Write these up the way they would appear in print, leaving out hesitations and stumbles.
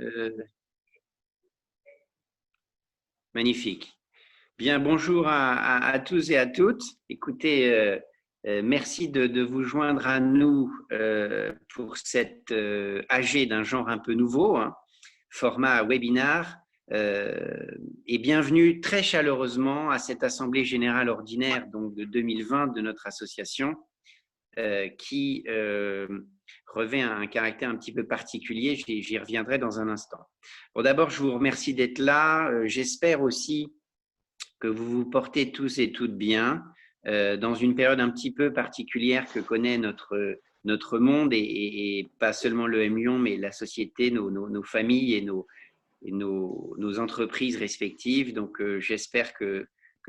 Euh, Magnifique. Bien, bonjour à tous et à toutes. Écoutez, merci de vous joindre à nous pour cette AG d'un genre un peu nouveau, hein, format webinar. Et bienvenue très chaleureusement à cette Assemblée générale ordinaire donc, de 2020 de notre association qui revêt un caractère un petit peu particulier. J'y reviendrai dans un instant. Bon, d'abord, je vous remercie d'être là. J'espère aussi que vous vous portez tous et toutes bien dans une période un petit peu particulière que connaît notre monde et pas seulement l'EM Lyon, mais la société, nos familles et nos entreprises respectives. Donc, j'espère que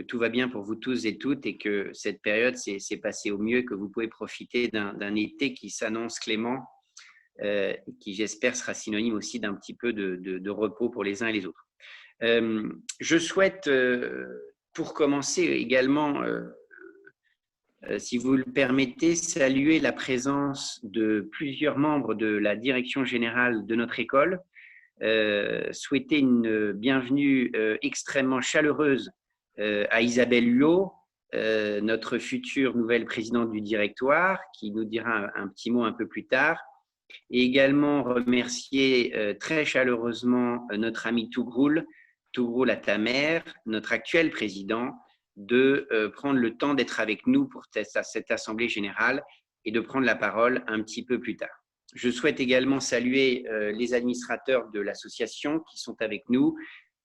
tout va bien pour vous tous et toutes et que cette période s'est passée au mieux, que vous pouvez profiter d'un été qui s'annonce clément, qui, j'espère, sera synonyme aussi d'un petit peu de repos pour les uns et les autres. Je souhaite, pour commencer également, si vous le permettez, saluer la présence de plusieurs membres de la direction générale de notre école, souhaiter une bienvenue extrêmement chaleureuse à Isabelle Huot, notre future nouvelle présidente du directoire, qui nous dira un petit mot un peu plus tard, et également remercier très chaleureusement notre ami Tougroul Atamer, notre actuel président, de prendre le temps d'être avec nous pour cette assemblée générale et de prendre la parole un petit peu plus tard. Je souhaite également saluer les administrateurs de l'association qui sont avec nous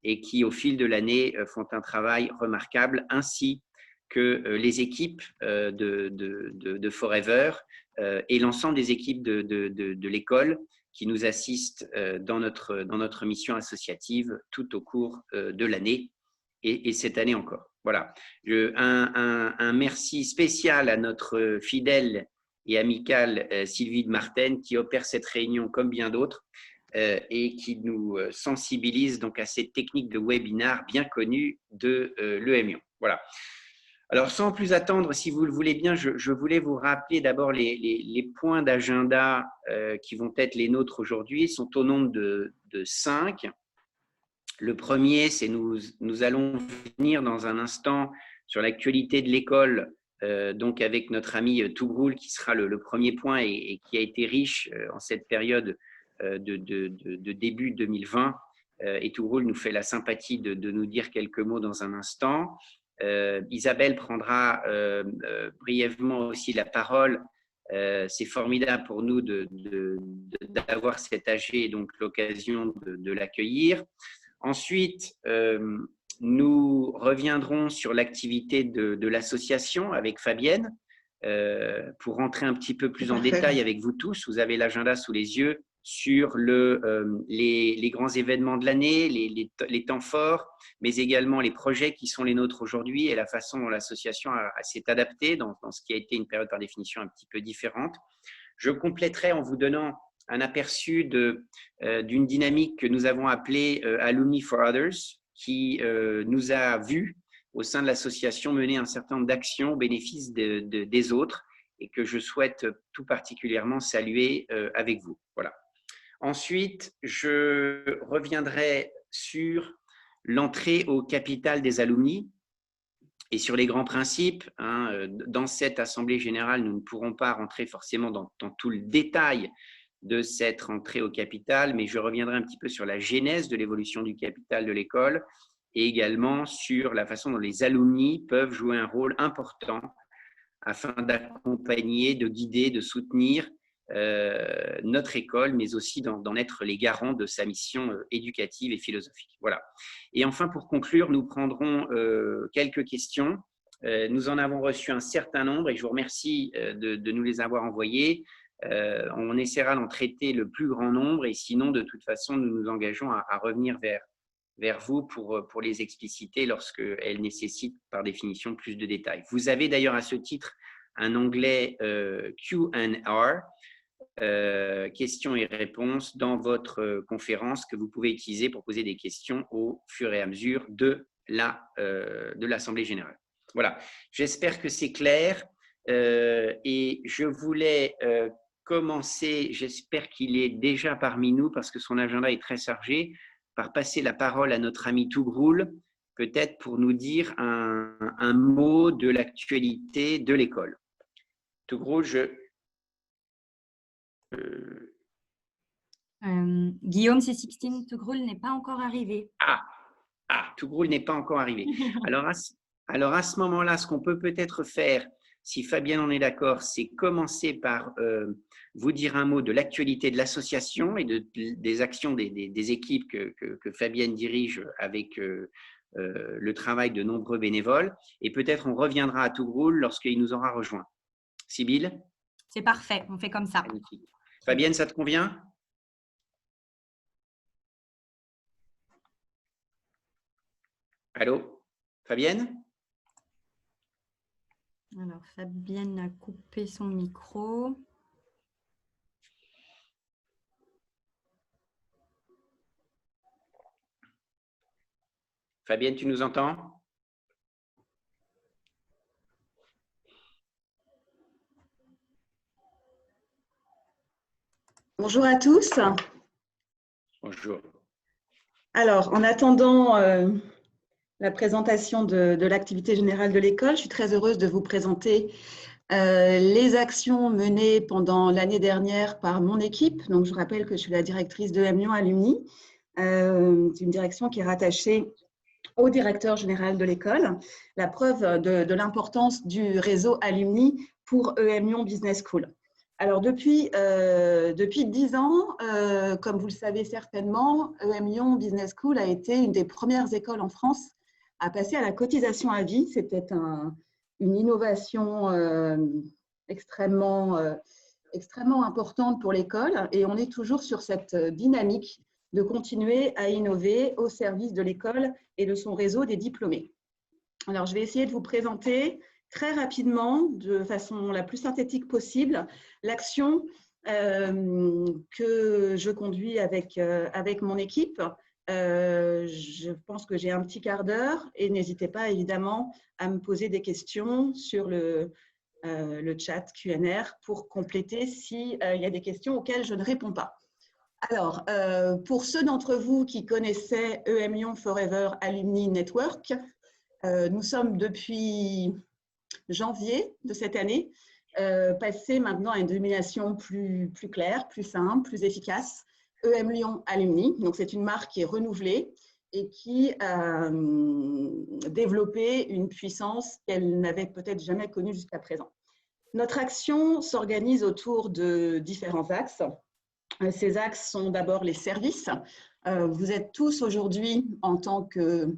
et qui, au fil de l'année, font un travail remarquable, ainsi que les équipes de Forever et l'ensemble des équipes de l'école qui nous assistent dans notre mission associative tout au cours de l'année et cette année encore. Voilà. Un merci spécial à notre fidèle et amicale Sylvie de Martenne qui opère cette réunion comme bien d'autres et qui nous sensibilise donc à cette technique de webinar bien connue de l'EM Lyon. Voilà. Alors, sans plus attendre, si vous le voulez bien, je voulais vous rappeler d'abord les points d'agenda qui vont être les nôtres aujourd'hui. Ils sont au nombre de 5. Le premier, c'est nous allons venir dans un instant sur l'actualité de l'école, donc avec notre ami Tougroul, qui sera le premier point et qui a été riche en cette période de début 2020. Et Tougroul nous fait la sympathie de nous dire quelques mots dans un instant. Isabelle prendra brièvement aussi la parole. C'est formidable pour nous d'avoir cet AG et donc l'occasion de l'accueillir. Ensuite, nous reviendrons sur l'activité de l'association avec Fabienne pour rentrer un petit peu plus en détail avec vous tous. Vous avez l'agenda sous les yeux sur les grands événements de l'année, les temps forts, mais également les projets qui sont les nôtres aujourd'hui et la façon dont l'association s'est adaptée dans ce qui a été une période par définition un petit peu différente. Je compléterai en vous donnant un aperçu d'une dynamique que nous avons appelée Alumni for Others, qui nous a vus au sein de l'association mener un certain nombre d'actions au bénéfice des autres et que je souhaite tout particulièrement saluer avec vous. Voilà. Ensuite, je reviendrai sur l'entrée au capital des alumni et sur les grands principes. Dans cette assemblée générale, nous ne pourrons pas rentrer forcément dans tout le détail de cette rentrée au capital, mais je reviendrai un petit peu sur la genèse de l'évolution du capital de l'école et également sur la façon dont les alumni peuvent jouer un rôle important afin d'accompagner, de guider, de soutenir notre école, mais aussi d'en être les garants de sa mission éducative et philosophique. Voilà. Et enfin, pour conclure, nous prendrons quelques questions. Nous en avons reçu un certain nombre et je vous remercie de nous les avoir envoyées. On essaiera d'en traiter le plus grand nombre et sinon, de toute façon, nous nous engageons à revenir vers vous pour les expliciter lorsqu'elles nécessitent par définition plus de détails. Vous avez d'ailleurs à ce titre un onglet Q&R, questions et réponses dans votre conférence que vous pouvez utiliser pour poser des questions au fur et à mesure de l'Assemblée générale. Voilà, j'espère que c'est clair et je voulais commencer, j'espère qu'il est déjà parmi nous parce que son agenda est très chargé, par passer la parole à notre ami Tougroul, peut-être pour nous dire un mot de l'actualité de l'école. Tougroul, Guillaume C16 Tougroul n'est pas encore arrivé. Tougroul n'est pas encore arrivé. Alors à ce moment-là, ce qu'on peut peut-être faire, si Fabienne en est d'accord, c'est commencer par vous dire un mot de l'actualité de l'association et des actions des équipes que Fabienne dirige avec le travail de nombreux bénévoles. Et peut-être on reviendra à Tougroul lorsqu'il nous aura rejoint. Sybille? C'est parfait, on fait comme ça. Magnifique. Fabienne, ça te convient? Allô, Fabienne? Alors, Fabienne a coupé son micro. Fabienne, tu nous entends? Bonjour à tous. Bonjour. Alors, en attendant la présentation de l'activité générale de l'école, je suis très heureuse de vous présenter les actions menées pendant l'année dernière par mon équipe. Donc, je rappelle que je suis la directrice de EM Lyon Alumni. C'est une direction qui est rattachée au directeur général de l'école. La preuve de l'importance du réseau Alumni pour EM Lyon Business School. Alors, depuis 10 ans, comme vous le savez certainement, EM Lyon Business School a été une des premières écoles en France à passer à la cotisation à vie. C'était une innovation extrêmement importante pour l'école et on est toujours sur cette dynamique de continuer à innover au service de l'école et de son réseau des diplômés. Alors, je vais essayer de vous présenter très rapidement, de façon la plus synthétique possible, l'action que je conduis avec mon équipe. Je pense que j'ai un petit quart d'heure et n'hésitez pas évidemment à me poser des questions sur le chat Q&R pour compléter s'il y a des questions auxquelles je ne réponds pas. Alors, pour ceux d'entre vous qui connaissaient EM Lyon Forever Alumni Network, nous sommes depuis janvier de cette année passés maintenant à une dénomination plus claire, plus simple, plus efficace, EM Lyon Alumni. Donc, c'est une marque qui est renouvelée et qui a développé une puissance qu'elle n'avait peut-être jamais connue jusqu'à présent. Notre action s'organise autour de différents axes. Ces axes sont d'abord les services. Vous êtes tous aujourd'hui, en tant que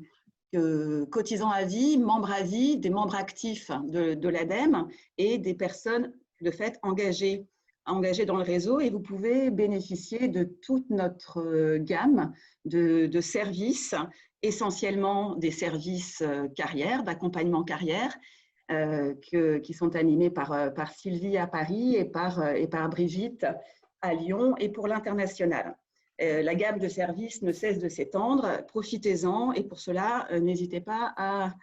cotisants à vie, membres à vie, des membres actifs de l'ADEME et des personnes de fait engagées dans le réseau, et vous pouvez bénéficier de toute notre gamme de services, essentiellement des services carrière, d'accompagnement carrière, qui sont animés par Sylvie à Paris et par Brigitte à Lyon et pour l'international. La gamme de services ne cesse de s'étendre, profitez-en et pour cela, n'hésitez pas à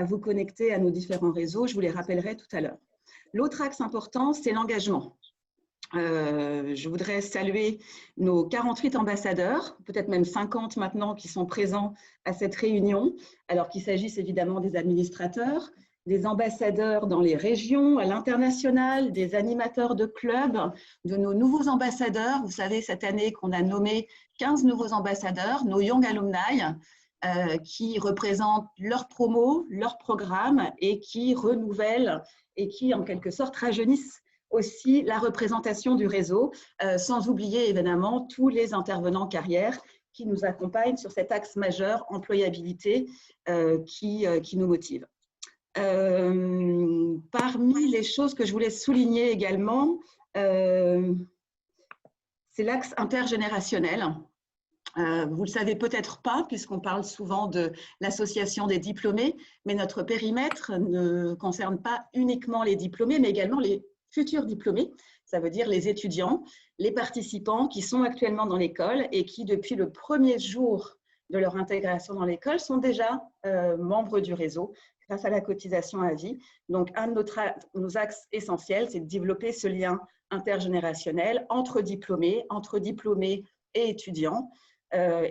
vous connecter à nos différents réseaux, je vous les rappellerai tout à l'heure. L'autre axe important, c'est l'engagement. Je voudrais saluer nos 48 ambassadeurs, peut-être même 50 maintenant, qui sont présents à cette réunion, alors qu'il s'agisse évidemment des administrateurs, des ambassadeurs dans les régions, à l'international, des animateurs de clubs, de nos nouveaux ambassadeurs. Vous savez, cette année qu'on a nommé 15 nouveaux ambassadeurs, nos Young Alumni, qui représentent leurs promos, leurs programmes et qui renouvellent et qui, en quelque sorte, rajeunissent aussi la représentation du réseau, sans oublier évidemment tous les intervenants carrière qui nous accompagnent sur cet axe majeur employabilité qui nous motive. Parmi les choses que je voulais souligner également, c'est l'axe intergénérationnel. Vous ne le savez peut-être pas, puisqu'on parle souvent de l'association des diplômés, mais notre périmètre ne concerne pas uniquement les diplômés, mais également les futurs diplômés, ça veut dire les étudiants, les participants qui sont actuellement dans l'école et qui, depuis le premier jour de leur intégration dans l'école, sont déjà membres du réseau grâce à la cotisation à vie. Donc, un de nos axes essentiels, c'est de développer ce lien intergénérationnelle entre diplômés et étudiants,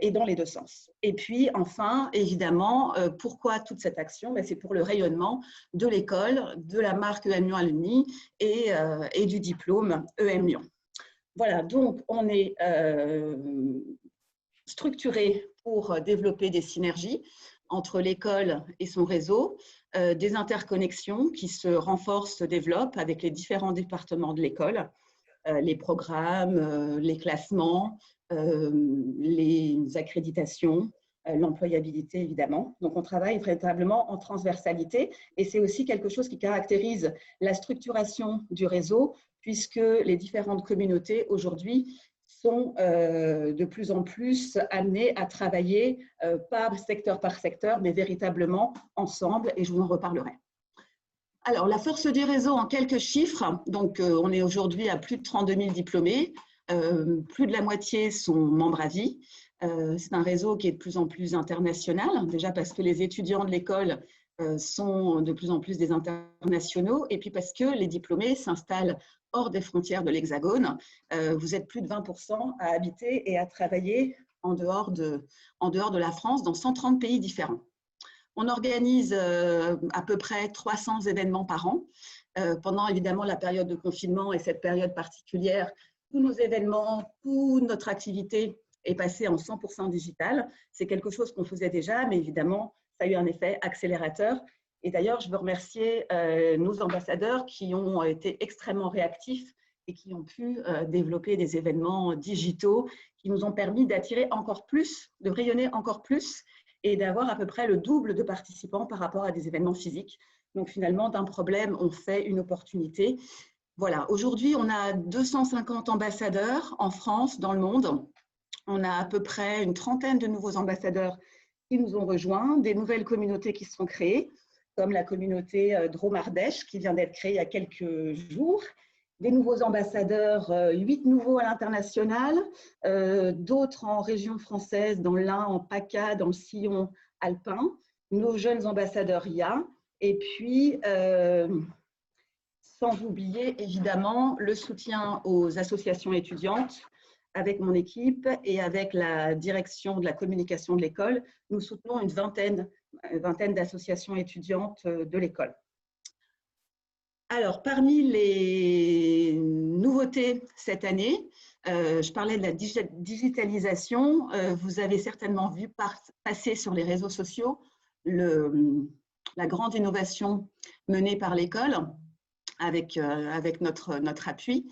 et dans les deux sens. Et puis, enfin, évidemment, pourquoi toute cette action? C'est pour le rayonnement de l'école, de la marque EM Lyon Alumni et du diplôme EM Lyon. Voilà, donc on est structuré pour développer des synergies entre l'école et son réseau, des interconnexions qui se renforcent, se développent avec les différents départements de l'école, les programmes, les classements, les accréditations, l'employabilité évidemment. Donc on travaille véritablement en transversalité et c'est aussi quelque chose qui caractérise la structuration du réseau puisque les différentes communautés aujourd'hui sont de plus en plus amenées à travailler pas secteur par secteur mais véritablement ensemble et je vous en reparlerai. Alors, la force du réseau en quelques chiffres, donc on est aujourd'hui à plus de 32 000 diplômés, plus de la moitié sont membres à vie. C'est un réseau qui est de plus en plus international, déjà parce que les étudiants de l'école sont de plus en plus des internationaux et puis parce que les diplômés s'installent hors des frontières de l'Hexagone. Vous êtes plus de 20% à habiter et à travailler en dehors de la France dans 130 pays différents. On organise à peu près 300 événements par an. Pendant évidemment la période de confinement et cette période particulière, tous nos événements, toute notre activité est passée en 100% digital. C'est quelque chose qu'on faisait déjà, mais évidemment, ça a eu un effet accélérateur. Et d'ailleurs, je veux remercier nos ambassadeurs qui ont été extrêmement réactifs et qui ont pu développer des événements digitaux qui nous ont permis d'attirer encore plus, de rayonner encore plus et d'avoir à peu près le double de participants par rapport à des événements physiques. Donc finalement, d'un problème, on fait une opportunité. Voilà, aujourd'hui, on a 250 ambassadeurs en France, dans le monde. On a à peu près une trentaine de nouveaux ambassadeurs qui nous ont rejoints, des nouvelles communautés qui se sont créées, comme la communauté Drôme-Ardèche qui vient d'être créée il y a quelques jours. Des nouveaux ambassadeurs, 8 nouveaux à l'international, d'autres en région française, dans l'Ain, en PACA, dans le sillon alpin, nos jeunes ambassadeurs IA, et puis, sans oublier évidemment le soutien aux associations étudiantes. Avec mon équipe et avec la direction de la communication de l'école, nous soutenons une vingtaine d'associations étudiantes de l'école. Alors, parmi les nouveautés cette année, je parlais de la digitalisation. Vous avez certainement vu passer sur les réseaux sociaux la grande innovation menée par l'école avec notre appui.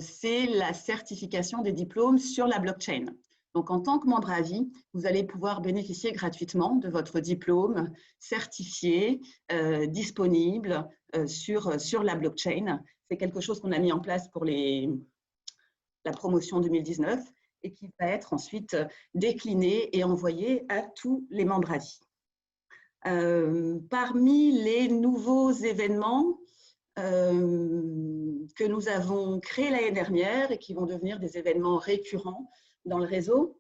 C'est la certification des diplômes sur la blockchain. Donc, en tant que membre à vie, vous allez pouvoir bénéficier gratuitement de votre diplôme certifié, disponible sur la blockchain. C'est quelque chose qu'on a mis en place pour la promotion 2019 et qui va être ensuite décliné et envoyé à tous les membres à vie. Parmi les nouveaux événements que nous avons créés l'année dernière et qui vont devenir des événements récurrents dans le réseau.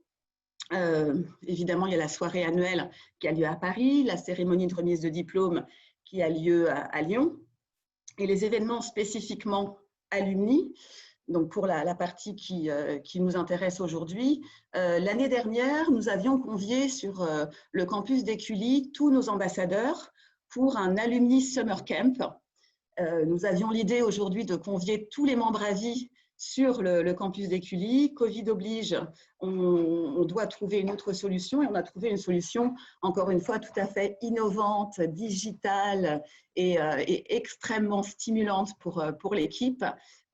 Évidemment, il y a la soirée annuelle qui a lieu à Paris, la cérémonie de remise de diplôme qui a lieu à Lyon, et les événements spécifiquement alumni. Donc, pour la partie qui nous intéresse aujourd'hui, l'année dernière, nous avions convié sur le campus d'Écully tous nos ambassadeurs pour un Alumni Summer Camp. Nous avions l'idée aujourd'hui de convier tous les membres à vie sur le campus d'Écully. Covid oblige, on doit trouver une autre solution et on a trouvé une solution, encore une fois, tout à fait innovante, digitale et extrêmement stimulante pour l'équipe.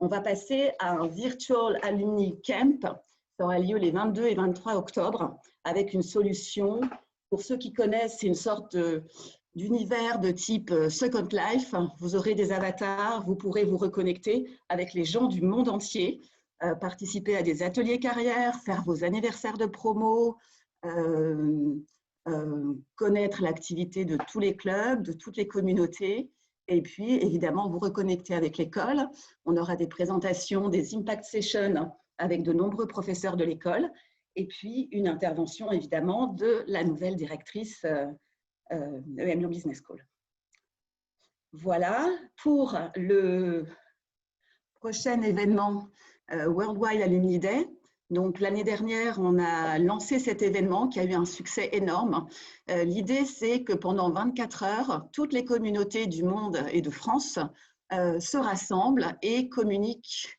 On va passer à un Virtual Alumni Camp. Ça aura lieu les 22 et 23 octobre avec une solution. Pour ceux qui connaissent, c'est une sorte d'univers de type Second Life. Vous aurez des avatars, vous pourrez vous reconnecter avec les gens du monde entier, participer à des ateliers carrières, faire vos anniversaires de promo, connaître l'activité de tous les clubs, de toutes les communautés, et puis évidemment vous reconnecter avec l'école. On aura des présentations, des impact sessions avec de nombreux professeurs de l'école, et puis une intervention évidemment de la nouvelle directrice EM Lyon Business School. Voilà pour prochain événement Worldwide Alumni Day. Donc, l'année dernière, on a lancé cet événement qui a eu un succès énorme. L'idée, c'est que pendant 24 heures, toutes les communautés du monde et de France se rassemblent et communiquent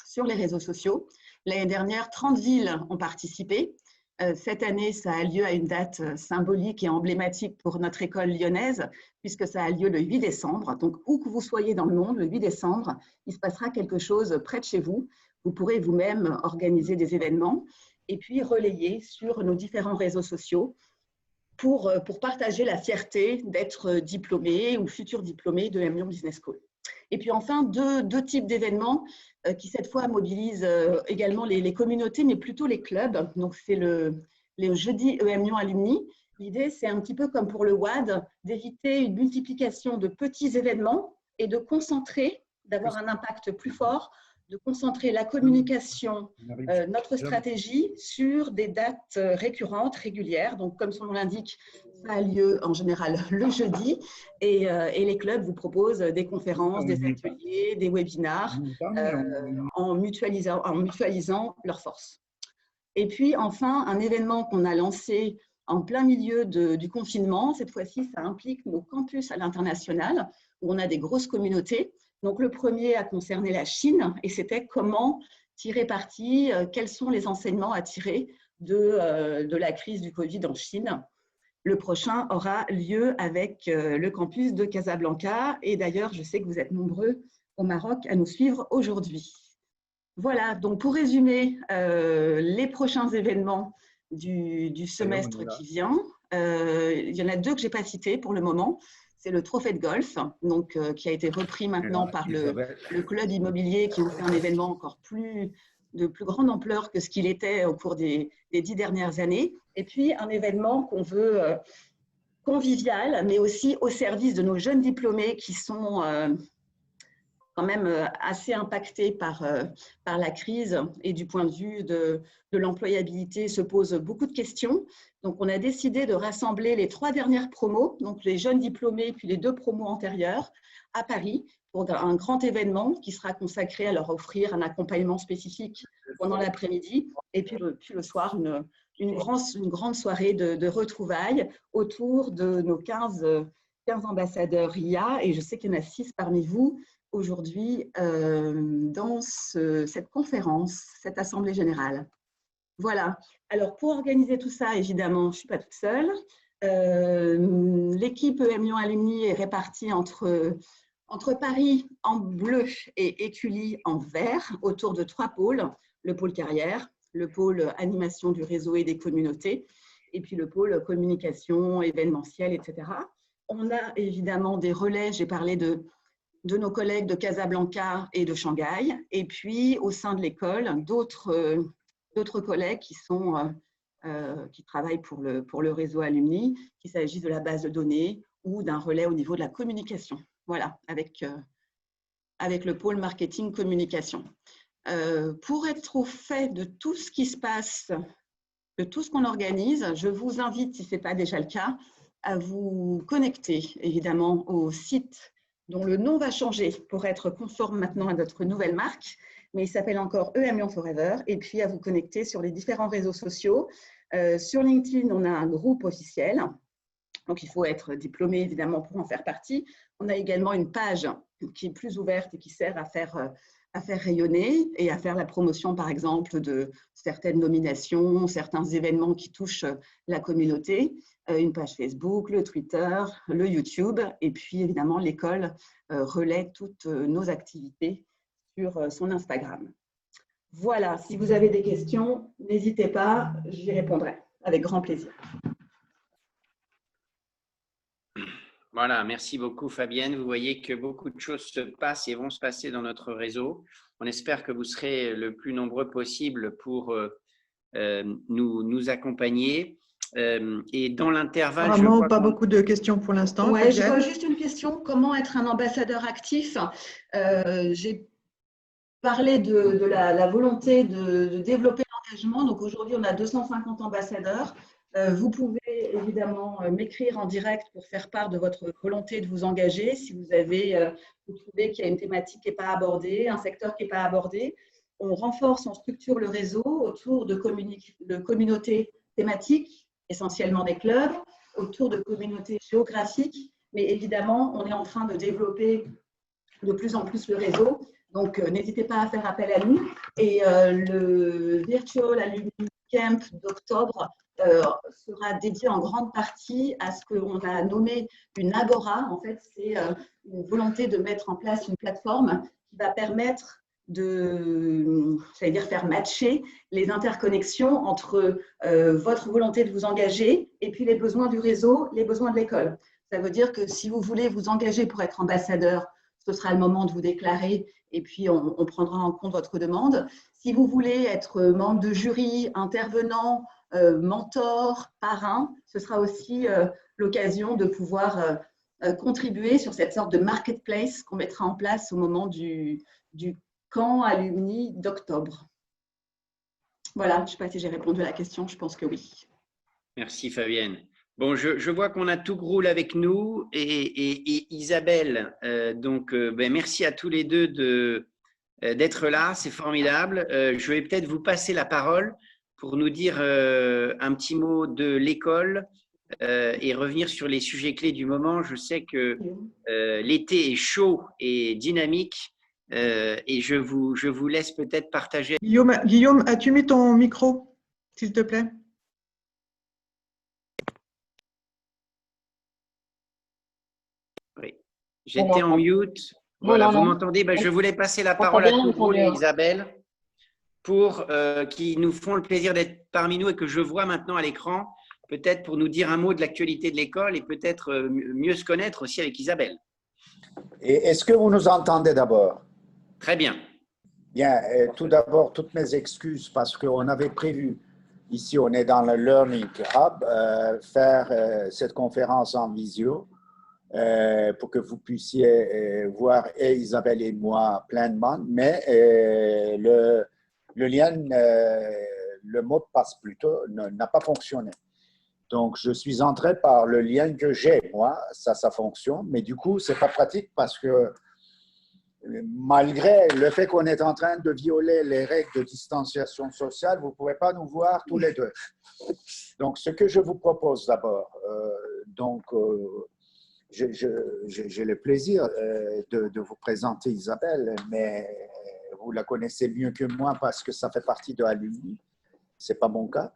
sur les réseaux sociaux. L'année dernière, 30 villes ont participé. Cette année, ça a lieu à une date symbolique et emblématique pour notre école lyonnaise, puisque ça a lieu le 8 décembre. Donc, où que vous soyez dans le monde, le 8 décembre, il se passera quelque chose près de chez vous. Vous pourrez vous-même organiser des événements et puis relayer sur nos différents réseaux sociaux pour partager la fierté d'être diplômé ou futur diplômé de M Lyon Business School. Et puis enfin, deux types d'événements qui cette fois mobilisent également les communautés, mais plutôt les clubs. Donc c'est le jeudi EM Lyon Alumni. L'idée, c'est un petit peu comme pour le WAD, d'éviter une multiplication de petits événements et de concentrer, d'avoir un impact plus fort, de concentrer la communication, notre stratégie sur des dates récurrentes, régulières. Donc, comme son nom l'indique, ça a lieu en général le jeudi et les clubs vous proposent des conférences, des ateliers, des webinars en mutualisant leurs forces. Et puis, enfin, un événement qu'on a lancé en plein milieu du confinement. Cette fois-ci, ça implique nos campus à l'international où on a des grosses communautés. Donc, le premier a concerné la Chine et c'était comment tirer parti, quels sont les enseignements à tirer de la crise du Covid en Chine. Le prochain aura lieu avec le campus de Casablanca et d'ailleurs, je sais que vous êtes nombreux au Maroc à nous suivre aujourd'hui. Voilà, donc pour résumer les prochains événements du semestre qui vient, il y en a deux que je n'ai pas cités pour le moment. C'est le trophée de golf, donc, qui a été repris maintenant par le club immobilier qui nous fait un événement encore de plus grande ampleur que ce qu'il était au cours des 10 dernières années. Et puis, un événement qu'on veut convivial, mais aussi au service de nos jeunes diplômés qui sont quand même assez impactés par la crise et du point de vue de l'employabilité se posent beaucoup de questions. Donc, on a décidé de rassembler les 3 dernières promos, donc les jeunes diplômés puis les 2 promos antérieures à Paris pour un grand événement qui sera consacré à leur offrir un accompagnement spécifique pendant l'après-midi et puis le soir, une grande soirée de retrouvailles autour de nos 15 ambassadeurs IA et je sais qu'il y en a 6 parmi vous aujourd'hui dans cette conférence, cette assemblée générale. Voilà. Alors, pour organiser tout ça, évidemment, je ne suis pas toute seule. L'équipe EM Lyon Alumni est répartie entre Paris en bleu et Écully en vert, autour de 3 pôles. Le pôle carrière, le pôle animation du réseau et des communautés, et puis le pôle communication, événementiel, etc. On a évidemment des relais, j'ai parlé de nos collègues de Casablanca et de Shanghai, et puis au sein de l'école, d'autres collègues qui travaillent pour le réseau Alumni, qu'il s'agisse de la base de données ou d'un relais au niveau de la communication. Voilà, avec le pôle marketing communication. Pour être au fait de tout ce qui se passe, de tout ce qu'on organise, je vous invite, si ce n'est pas déjà le cas, à vous connecter évidemment au site dont le nom va changer pour être conforme maintenant à notre nouvelle marque, mais il s'appelle encore EM Lyon Forever, et puis à vous connecter sur les différents réseaux sociaux. Sur LinkedIn, on a un groupe officiel, donc il faut être diplômé évidemment pour en faire partie. On a également une page qui est plus ouverte et qui sert à faire rayonner et à faire la promotion, par exemple, de certaines nominations, certains événements qui touchent la communauté, une page Facebook, le Twitter, le YouTube, et puis évidemment, l'école relaie toutes nos activités sur son Instagram. Voilà, si vous avez des questions, n'hésitez pas, j'y répondrai avec grand plaisir. Voilà, merci beaucoup Fabienne. Vous voyez que beaucoup de choses se passent et vont se passer dans notre réseau. On espère que vous serez le plus nombreux possible pour nous accompagner. Et dans l'intervalle… Vraiment, pas beaucoup de questions pour l'instant. Ouais, je vois juste une question. Comment être un ambassadeur actif? J'ai parlé de la volonté de développer l'engagement. Donc aujourd'hui, on a 250 ambassadeurs. Vous pouvez évidemment m'écrire en direct pour faire part de votre volonté de vous engager. Si vous trouvez qu'il y a une thématique qui n'est pas abordée, un secteur qui n'est pas abordé, on renforce, on structure le réseau autour de communautés thématiques, essentiellement des clubs, autour de communautés géographiques. Mais évidemment, on est en train de développer de plus en plus le réseau. Donc, n'hésitez pas à faire appel à nous. Et le Virtual Alumni Camp d'octobre sera dédié en grande partie à ce qu'on a nommé une agora. En fait, c'est une volonté de mettre en place une plateforme qui va permettre de, j'allais dire, faire matcher les interconnexions entre votre volonté de vous engager et puis les besoins du réseau, les besoins de l'école. Ça veut dire que si vous voulez vous engager pour être ambassadeur, ce sera le moment de vous déclarer et puis on prendra en compte votre demande. Si vous voulez être membre de jury, intervenant, mentor, parrain, ce sera aussi l'occasion de pouvoir contribuer sur cette sorte de marketplace qu'on mettra en place au moment du camp alumni d'octobre. Voilà, je ne sais pas si j'ai répondu à la question, je pense que oui. Merci Fabienne. Bon, je vois qu'on a Tougroul avec nous et Isabelle. Merci à tous les deux d'être là, c'est formidable. Je vais peut-être vous passer la parole pour nous dire un petit mot de l'école et revenir sur les sujets clés du moment. Je sais que l'été est chaud et dynamique et je vous laisse peut-être partager. Guillaume, as-tu mis ton micro, s'il te plaît? Oui, j'étais en mute. Voilà, vous m'entendez? Je voulais passer la parole à Tougroul et Isabelle pour qui nous font le plaisir d'être parmi nous et que je vois maintenant à l'écran, peut-être pour nous dire un mot de l'actualité de l'école et peut-être mieux se connaître aussi avec Isabelle. Et est-ce que vous nous entendez d'abord? Très bien. Bien, tout d'abord, toutes mes excuses parce qu'on avait prévu, ici on est dans le Learning Hub, faire cette conférence en visio pour que vous puissiez voir et Isabelle et moi pleinement, mais le lien, le mot de passe plutôt, n'a pas fonctionné. Donc, je suis entré par le lien que j'ai, moi, ça fonctionne, mais du coup, ce n'est pas pratique parce que malgré le fait qu'on est en train de violer les règles de distanciation sociale, vous ne pouvez pas nous voir tous les deux. Donc, ce que je vous propose d'abord, j'ai le plaisir de vous présenter Isabelle, mais vous la connaissez mieux que moi parce que ça fait partie de Alumni. Ce n'est pas mon cas.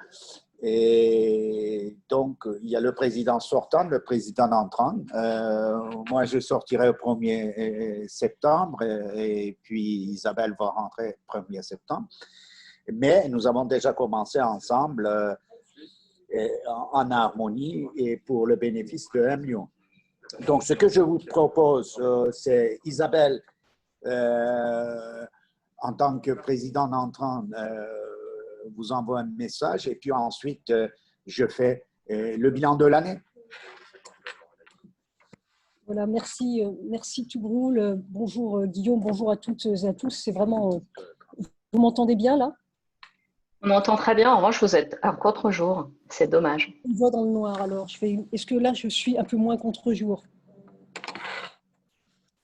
Et donc, il y a le président sortant, le président entrant. Moi, je sortirai au 1er septembre et puis Isabelle va rentrer le 1er septembre. Mais nous avons déjà commencé ensemble en harmonie et pour le bénéfice de MU. Donc, ce que je vous propose, c'est Isabelle, en tant que président entrant, vous envoie un message et puis ensuite, je fais le bilan de l'année. Voilà, merci Tougroul. Bonjour Guillaume, bonjour à toutes et à tous. C'est vraiment… Vous m'entendez bien là? On entend très bien. En revanche, vous êtes à contre-jour. C'est dommage. Une voix dans le noir alors. Est-ce que là, je suis un peu moins contre-jour?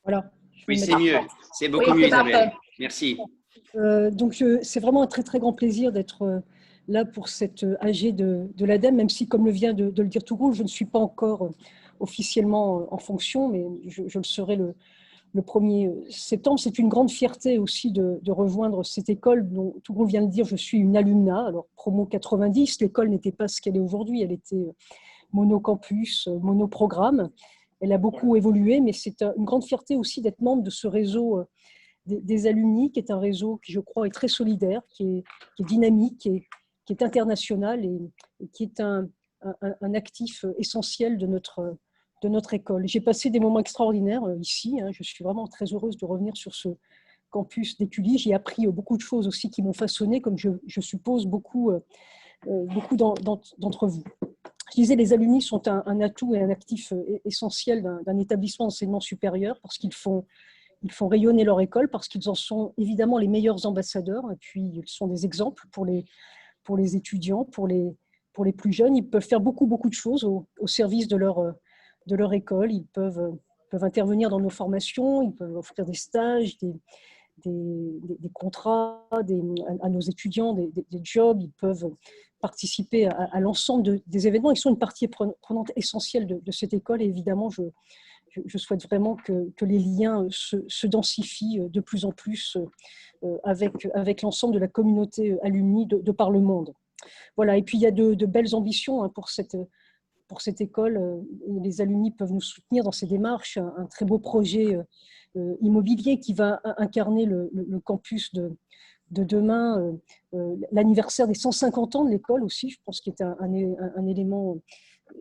Voilà. Oui, c'est mieux. C'est beaucoup mieux, Isabelle. Merci. Donc, c'est vraiment un très, très grand plaisir d'être là pour cette AG de l'ADEME, même si, comme vient de le dire Tougroul, je ne suis pas encore officiellement en fonction, mais je le serai le 1er septembre. C'est une grande fierté aussi de rejoindre cette école dont Tougroul vient de dire je suis une alumna. Alors, promo 90, l'école n'était pas ce qu'elle est aujourd'hui. Elle était monocampus, monoprogramme. Elle a beaucoup évolué, mais c'est une grande fierté aussi d'être membre de ce réseau des alumni, qui est un réseau qui, je crois, est très solidaire, qui est dynamique, qui est international et qui est un actif essentiel de notre école. J'ai passé des moments extraordinaires ici. Je suis vraiment très heureuse de revenir sur ce campus d'Écully. J'ai appris beaucoup de choses aussi qui m'ont façonnée, comme je suppose beaucoup d'entre vous. Je disais, les alumni sont un atout et un actif essentiel d'un établissement d'enseignement supérieur parce qu'ils font rayonner leur école, parce qu'ils en sont évidemment les meilleurs ambassadeurs et puis ils sont des exemples pour les étudiants, pour les pour les plus jeunes. Ils peuvent faire beaucoup de choses au service de leur école. Ils peuvent intervenir dans nos formations, ils peuvent offrir des stages, des contrats à nos étudiants, des jobs. Ils peuvent participer à l'ensemble des événements. Ils sont une partie prenante essentielle de cette école. Et évidemment, je souhaite vraiment que les liens se densifient de plus en plus avec l'ensemble de la communauté alumni de par le monde. Voilà. Et puis, il y a de belles ambitions pour cette école. Les alumni peuvent nous soutenir dans ces démarches. Un très beau projet immobilier qui va incarner le campus de demain, l'anniversaire des 150 ans de l'école aussi, je pense qu'il est un élément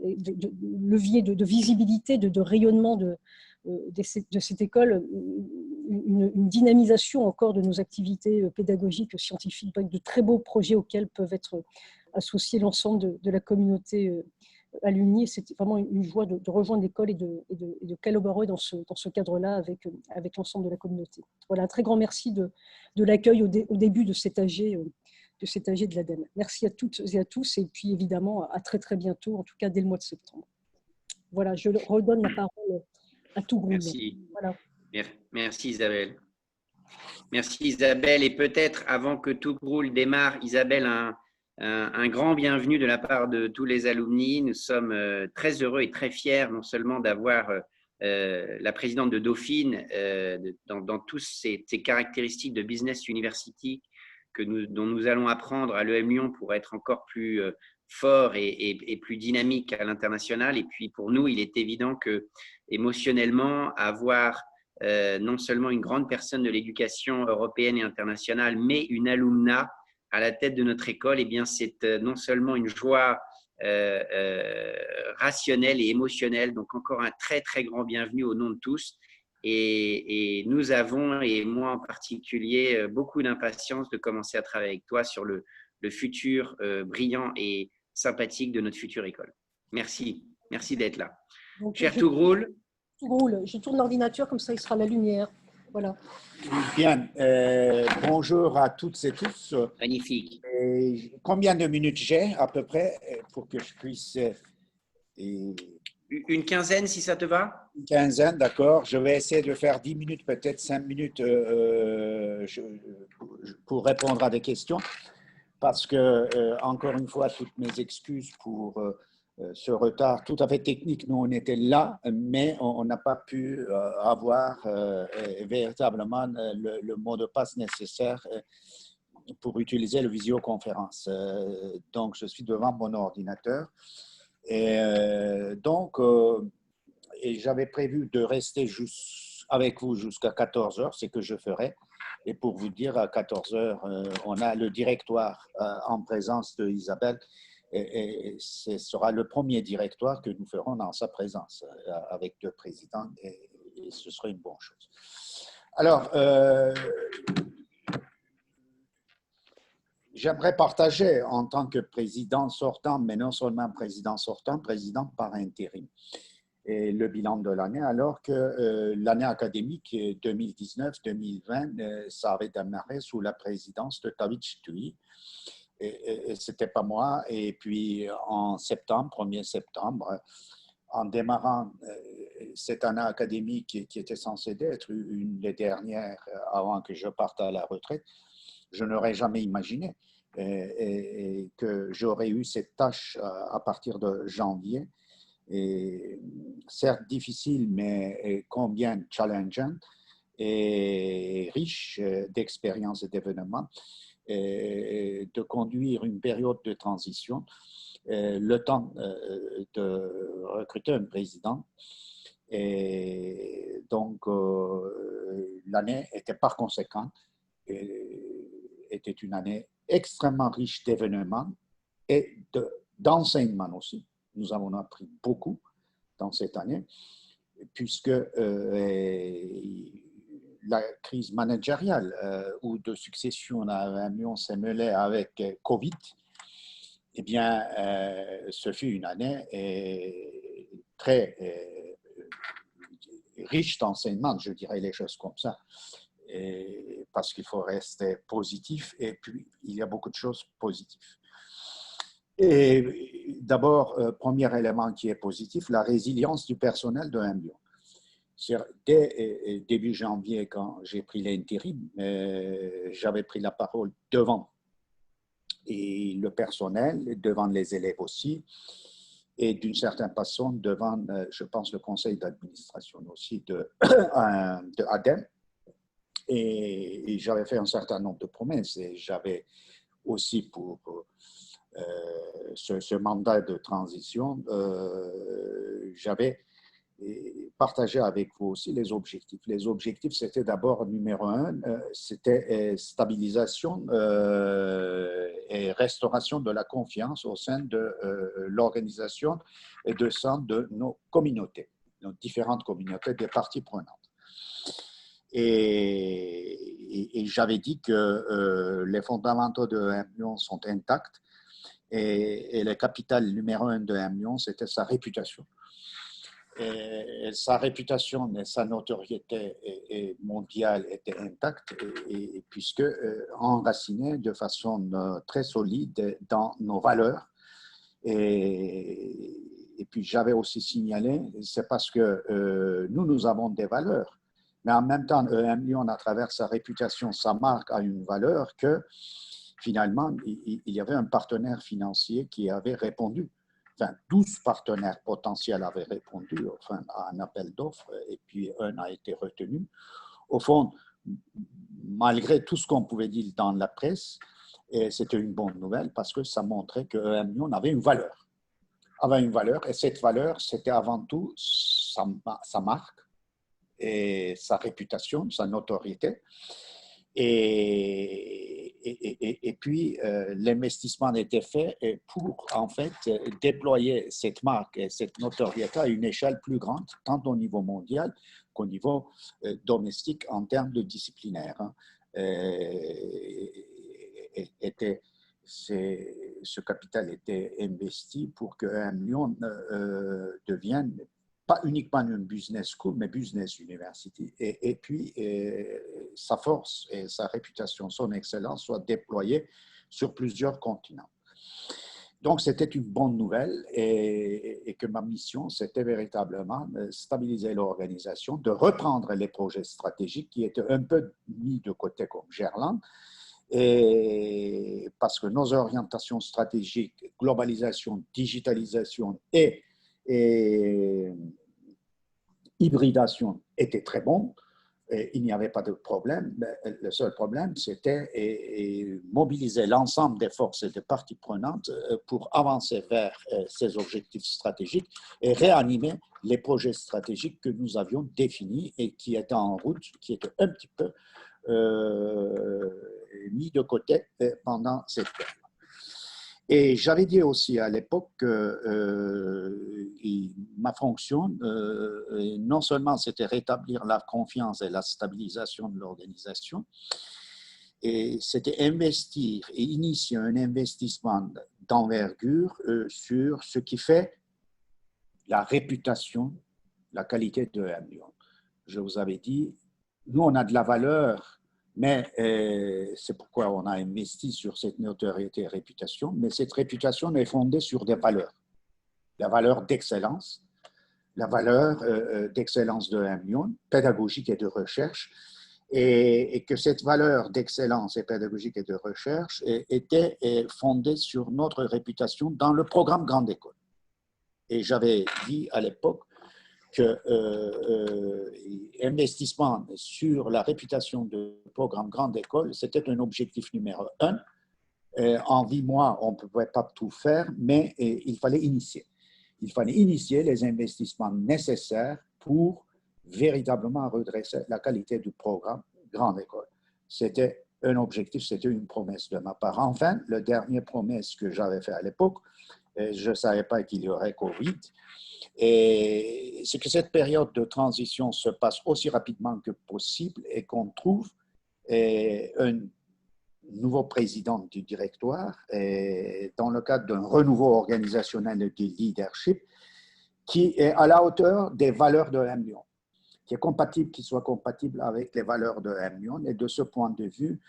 de levier de visibilité, de rayonnement de cette école, une dynamisation encore de nos activités pédagogiques, scientifiques, avec de très beaux projets auxquels peuvent être associés l'ensemble de la communauté alumni. C'était vraiment une joie de rejoindre l'école et de collaborer dans ce cadre-là avec l'ensemble de la communauté. Voilà, un très grand merci de l'accueil au début de cet AG de l'ADEME. Merci à toutes et à tous, et puis évidemment à très bientôt, en tout cas dès le mois de septembre. Voilà, je redonne la parole à Tougroul. Merci. Voilà. Merci Isabelle. Merci Isabelle, et peut-être avant que Tougroul démarre, Isabelle, un grand bienvenue de la part de tous les alumni. Nous sommes très heureux et très fiers non seulement d'avoir la présidente de Dauphine dans toutes ces caractéristiques de Business University dont nous allons apprendre à l'EM Lyon pour être encore plus fort et plus dynamique à l'international. Et puis pour nous, il est évident que émotionnellement, avoir non seulement une grande personne de l'éducation européenne et internationale, mais une alumna à la tête de notre école, eh bien, c'est non seulement une joie rationnelle et émotionnelle. Donc, encore un très grand bienvenue au nom de tous. Et nous avons, et moi en particulier, beaucoup d'impatience de commencer à travailler avec toi sur le futur brillant et sympathique de notre future école. Merci d'être là. Donc, Cher Tougroul. Tougroul, je tourne l'ordinateur, comme ça il sera la lumière. Voilà. Bien, bonjour à toutes et tous. Magnifique. Combien de minutes j'ai à peu près pour que je puisse… Une quinzaine, si ça te va? Une quinzaine, d'accord. Je vais essayer de faire 10 minutes, peut-être 5 minutes pour répondre à des questions. Parce que, encore une fois, toutes mes excuses pour ce retard tout à fait technique. Nous, on était là, mais on n'a pas pu avoir véritablement le mot de passe nécessaire pour utiliser le visioconférence. Donc, je suis devant mon ordinateur. Et et j'avais prévu de rester avec vous jusqu'à 14 heures, c'est que je ferai. Et pour vous dire, à 14 heures, on a le directoire en présence d'Isabelle. Et ce sera le premier directoire que nous ferons dans sa présence avec le président. Et ce serait une bonne chose. Alors, j'aimerais partager en tant que président sortant, mais non seulement président sortant, président par intérim, et le bilan de l'année, alors que l'année académique 2019-2020, ça avait démarré sous la présidence de Tawić Tui. Et ce n'était pas moi. Et puis en septembre, 1er septembre, en démarrant cette année académique qui était censée être une des dernières avant que je parte à la retraite, je n'aurais jamais imaginé et que j'aurais eu cette tâche à partir de janvier. Et certes difficile, mais combien challengeant et riche d'expériences et d'événements, de conduire une période de transition, le temps de recruter un président. Et donc, l'année était par conséquent était une année extrêmement riche d'événements et d'enseignements aussi. Nous avons appris beaucoup dans cette année, puisque la crise managériale ou de succession à l'Union s'est mêlée avec Covid, eh bien, ce fut une année très riche d'enseignements, je dirais les choses comme ça, parce qu'il faut rester positif et puis il y a beaucoup de choses positives. Et d'abord, premier élément qui est positif, la résilience du personnel de Ambion. Dès début janvier, quand j'ai pris l'intérim, j'avais pris la parole devant et le personnel, devant les élèves aussi, et d'une certaine façon devant, je pense, le conseil d'administration aussi de ADEME. Et j'avais fait un certain nombre de promesses et j'avais aussi pour ce mandat de transition, j'avais partagé avec vous aussi les objectifs. Les objectifs, c'était d'abord, numéro un, c'était stabilisation et restauration de la confiance au sein de l'organisation et de sein de nos communautés, nos différentes communautés des parties prenantes. Et j'avais dit que les fondamentaux de Ambion sont intacts et le capital numéro un de Ambion, c'était sa réputation. Et sa réputation et sa notoriété mondiale étaient intactes puisque enracinées de façon très solide dans nos valeurs. Et puis j'avais aussi signalé, c'est parce que nous avons des valeurs. Mais en même temps, Ambion, à travers sa réputation, sa marque a une valeur que finalement, il y avait un partenaire financier qui avait répondu. Enfin, 12 partenaires potentiels avaient répondu à un appel d'offres et puis un a été retenu. Au fond, malgré tout ce qu'on pouvait dire dans la presse, c'était une bonne nouvelle parce que ça montrait que Ambion avait une valeur. Et cette valeur, c'était avant tout sa marque, et sa réputation, sa notoriété. Et puis, l'investissement était fait pour, en fait, déployer cette marque et cette notoriété à une échelle plus grande, tant au niveau mondial qu'au niveau domestique en termes de disciplinaire. Ce capital était investi pour que Ambion devienne pas uniquement une business school, mais business university. Et puis, sa force et sa réputation, son excellence soient déployées sur plusieurs continents. Donc, c'était une bonne nouvelle et que ma mission, c'était véritablement de stabiliser l'organisation, de reprendre les projets stratégiques qui étaient un peu mis de côté comme Gerland, et parce que nos orientations stratégiques, globalisation, digitalisation et hybridation étaient très bons. Il n'y avait pas de problème. Le seul problème, c'était mobiliser l'ensemble des forces et des parties prenantes pour avancer vers ces objectifs stratégiques et réanimer les projets stratégiques que nous avions définis et qui étaient en route, qui étaient un petit peu mis de côté pendant cette période. Et j'avais dit aussi à l'époque que ma fonction, non seulement c'était rétablir la confiance et la stabilisation de l'organisation, et c'était investir et initier un investissement d'envergure sur ce qui fait la réputation, la qualité de Ambion. Je vous avais dit, nous on a de la valeur, mais c'est pourquoi on a investi sur cette notoriété et réputation. Mais cette réputation est fondée sur des valeurs. La valeur d'excellence, la valeur d'excellence de Ambion, pédagogique et de recherche, et que cette valeur d'excellence et pédagogique et de recherche était fondée sur notre réputation dans le programme Grande École. Et j'avais dit à l'époque que investissement sur la réputation du programme Grande École, c'était un objectif numéro un. En 10 mois, on ne pouvait pas tout faire, mais il fallait initier. Il fallait initier les investissements nécessaires pour véritablement redresser la qualité du programme Grande École. C'était un objectif, c'était une promesse de ma part. Enfin, la dernière promesse que j'avais faite à l'époque, je ne savais pas qu'il y aurait Covid, et c'est que cette période de transition se passe aussi rapidement que possible et qu'on trouve un nouveau président du directoire dans le cadre d'un renouveau organisationnel du leadership qui est à la hauteur des valeurs de Ambion, qui soit compatible avec les valeurs de Ambion. Et de ce point de vue,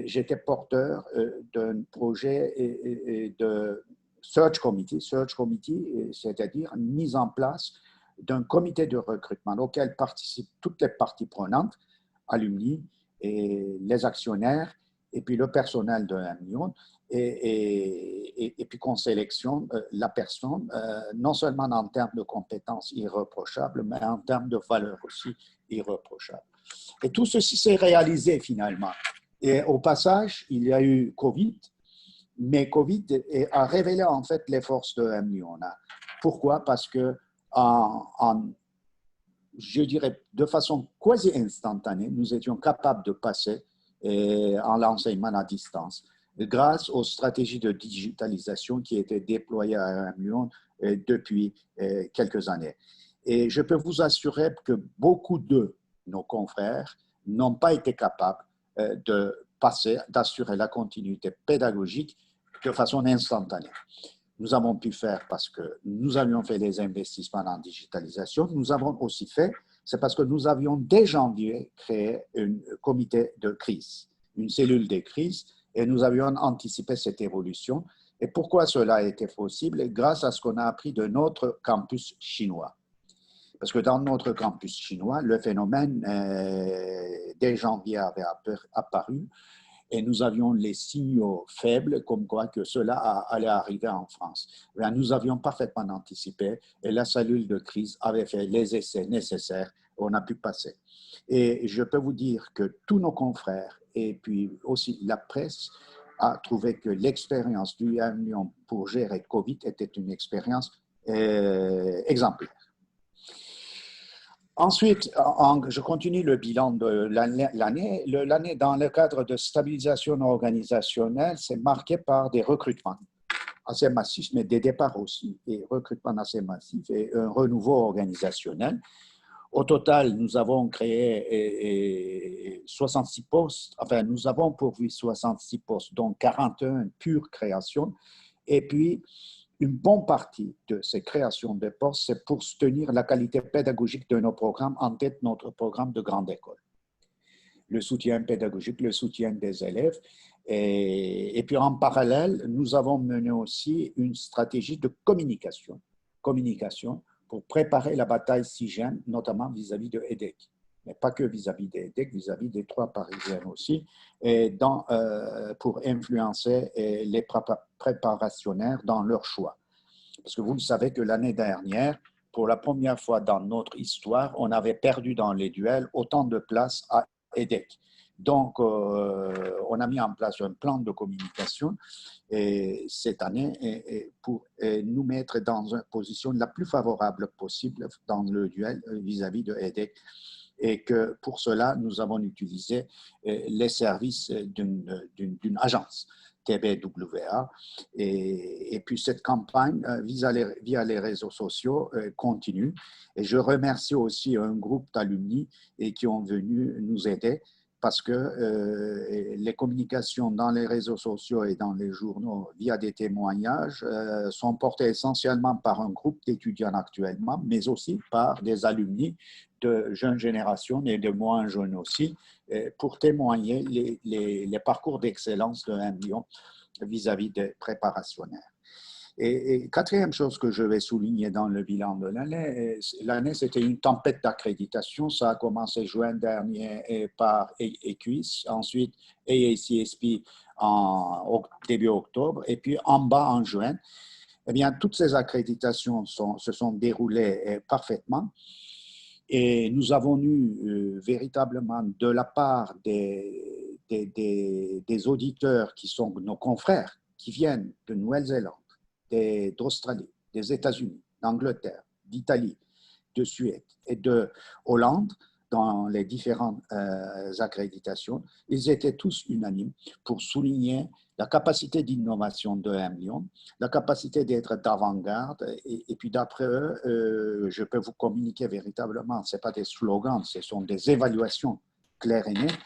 j'étais porteur d'un projet de search committee, c'est-à-dire une mise en place d'un comité de recrutement auquel participent toutes les parties prenantes, alumni et les actionnaires, et puis le personnel de 1 million, et puis qu'on sélectionne la personne, non seulement en termes de compétences irréprochables, mais en termes de valeurs aussi irréprochables. Et tout ceci s'est réalisé finalement. Et au passage, il y a eu Covid, mais Covid a révélé en fait les forces de 1 million. Pourquoi? Parce que je dirais de façon quasi instantanée, nous étions capables de passer en l'enseignement à distance grâce aux stratégies de digitalisation qui étaient déployées à 1 million depuis quelques années. Et je peux vous assurer que beaucoup de nos confrères n'ont pas été capables d'assurer la continuité pédagogique de façon instantanée. Nous avons pu faire parce que nous avions fait des investissements en digitalisation. Nous avons aussi fait, c'est parce que nous avions dès janvier créé un comité de crise, une cellule de crise, et nous avions anticipé cette évolution. Et pourquoi cela a été possible? Grâce à ce qu'on a appris de notre campus chinois. Parce que dans notre campus chinois, le phénomène, dès janvier, avait apparu. Et nous avions les signaux faibles comme quoi que cela allait arriver en France. Bien, nous avions parfaitement anticipé et la cellule de crise avait fait les essais nécessaires. On a pu passer. Et je peux vous dire que tous nos confrères et puis aussi la presse a trouvé que l'expérience du 1 million pour gérer Covid était une expérience exemplaire. Ensuite, je continue le bilan de l'année. L'année, dans le cadre de stabilisation organisationnelle, c'est marqué par des recrutements assez massifs, mais des départs aussi, et recrutements assez massifs et un renouveau organisationnel. Au total, nous avons créé 66 postes, enfin, nous avons pourvu 66 postes, dont 41 pure création, et puis une bonne partie de ces créations de postes, c'est pour soutenir la qualité pédagogique de nos programmes, en tête notre programme de grande école. Le soutien pédagogique, le soutien des élèves. Et puis en parallèle, nous avons mené aussi une stratégie de communication pour préparer la bataille SIGEN, notamment vis-à-vis de EDEC. Mais pas que vis-à-vis des EDEC, vis-à-vis des 3 Parisiennes aussi, et pour influencer les préparationnaires dans leur choix. Parce que vous le savez que l'année dernière, pour la première fois dans notre histoire, on avait perdu dans les duels autant de places à EDEC. Donc, on a mis en place un plan de communication cette année pour nous mettre dans une position la plus favorable possible dans le duel vis-à-vis de EDEC. Et que pour cela, nous avons utilisé les services d'une agence, TBWA. Et puis cette campagne via les réseaux sociaux continue. Et je remercie aussi un groupe d'alumni qui ont venu nous aider parce que les communications dans les réseaux sociaux et dans les journaux via des témoignages sont portées essentiellement par un groupe d'étudiants actuellement, mais aussi par des alumni de jeunes générations et de moins jeunes aussi, pour témoigner les parcours d'excellence de 1 million vis-à-vis des préparationnaires. Et quatrième chose que je vais souligner dans le bilan de l'année, c'était une tempête d'accréditation. Ça a commencé juin dernier par EQUIS, ensuite AACSP en début octobre, et puis en bas en juin. Eh bien, toutes ces accréditations se sont déroulées parfaitement. Et nous avons eu véritablement de la part des auditeurs qui sont nos confrères, qui viennent de Nouvelle-Zélande, d'Australie, des États-Unis, d'Angleterre, d'Italie, de Suède et de Hollande, dans les différentes accréditations, ils étaient tous unanimes pour souligner la capacité d'innovation de 1 million, la capacité d'être d'avant-garde, et puis d'après eux, je peux vous communiquer véritablement, ce n'est pas des slogans, ce sont des évaluations claires et nettes,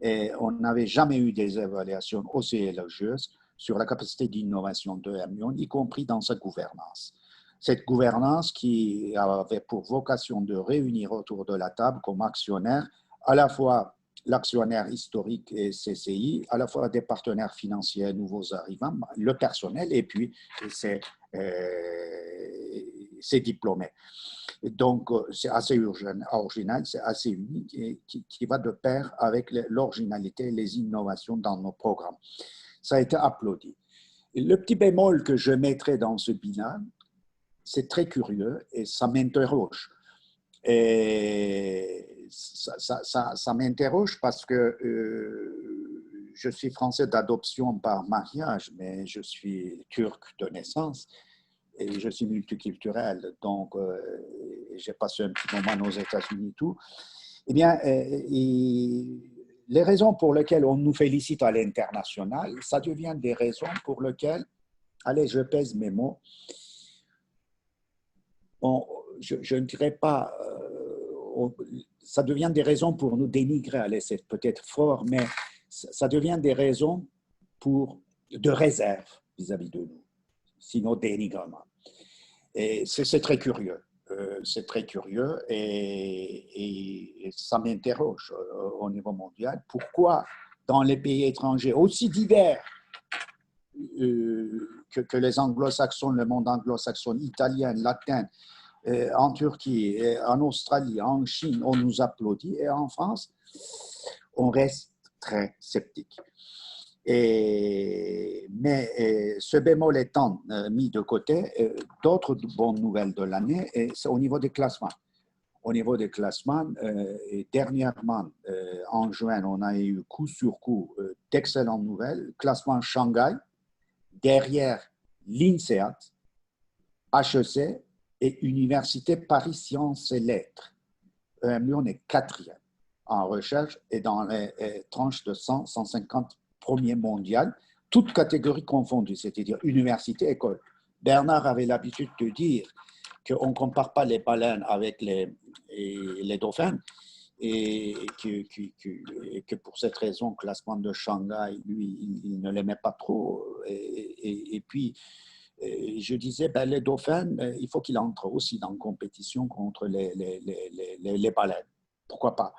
et on n'avait jamais eu des évaluations aussi élogieuses sur la capacité d'innovation de 1 million, y compris dans sa gouvernance. Cette gouvernance qui avait pour vocation de réunir autour de la table comme actionnaires à la fois l'actionnaire historique et CCI, à la fois des partenaires financiers, nouveaux arrivants, le personnel et puis ses diplômés. Donc, c'est assez original, c'est assez unique et qui va de pair avec l'originalité et les innovations dans nos programmes. Ça a été applaudi. Et le petit bémol que je mettrai dans ce bilan, c'est très curieux et ça m'interroge. Et ça m'interroge parce que je suis français d'adoption par mariage, mais je suis turc de naissance et je suis multiculturel. Donc, j'ai passé un petit moment aux États-Unis et tout. Eh bien, les raisons pour lesquelles on nous félicite à l'international, ça devient des raisons pour lesquelles, allez, je pèse mes mots, je ne dirais pas, ça devient des raisons pour nous dénigrer, allez, c'est peut-être fort, mais ça devient des raisons de réserve vis-à-vis de nous, sinon dénigrement. Et c'est très curieux. C'est très curieux et ça m'interroge au niveau mondial. Pourquoi dans les pays étrangers aussi divers que les anglo-saxons, le monde anglo-saxon, italien, latin, en Turquie, en Australie, en Chine, on nous applaudit et en France, on reste très sceptique. Mais ce bémol étant mis de côté, d'autres bonnes nouvelles de l'année, c'est au niveau des classements. Au niveau des classements, dernièrement, en juin, on a eu coup sur coup d'excellentes nouvelles. Classement Shanghai, derrière l'INSEAD, HEC et Université Paris Sciences et Lettres. EMU, est 4e en recherche et dans les tranches de 100, 150 premier mondial, toutes catégories confondues, c'est-à-dire université, école. Bernard avait l'habitude de dire qu'on ne compare pas les baleines avec les dauphins et que pour cette raison, le classement de Shanghai, lui, il ne l'aimait pas trop. Et puis, je disais, ben, les dauphins, il faut qu'ils entrent aussi dans la compétition contre les baleines. Pourquoi pas?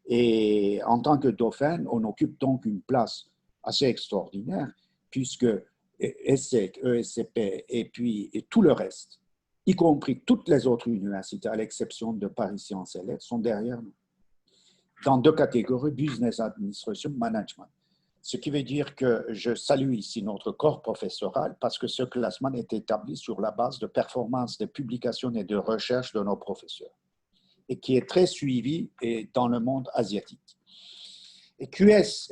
Et en tant que dauphin, on occupe donc une place assez extraordinaire, puisque ESSEC, ESCP et tout le reste, y compris toutes les autres universités, à l'exception de Paris Sciences et Lettres, sont derrière nous, dans 2 catégories, Business Administration, Management. Ce qui veut dire que je salue ici notre corps professoral parce que ce classement est établi sur la base de performances de publications et de recherche de nos professeurs et qui est très suivi dans le monde asiatique. Et QS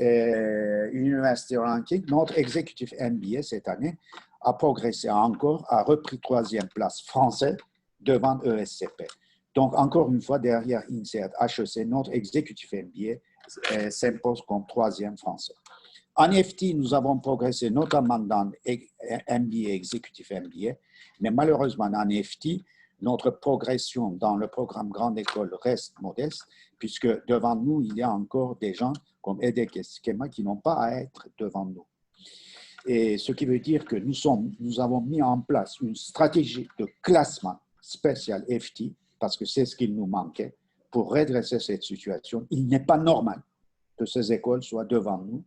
University Ranking, notre exécutif MBA cette année, a progressé encore, a repris 3e place français devant ESCP. Donc, encore une fois, derrière INSEAD, HEC, notre exécutif MBA s'impose comme 3e français. En FT, nous avons progressé notamment dans MBA, exécutif MBA, mais malheureusement en FT, notre progression dans le programme Grande École reste modeste, puisque devant nous, il y a encore des gens comme EDEC et Schema qui n'ont pas à être devant nous. Et ce qui veut dire que nous avons mis en place une stratégie de classement spécial FT, parce que c'est ce qu'il nous manquait, pour redresser cette situation. Il n'est pas normal que ces écoles soient devant nous.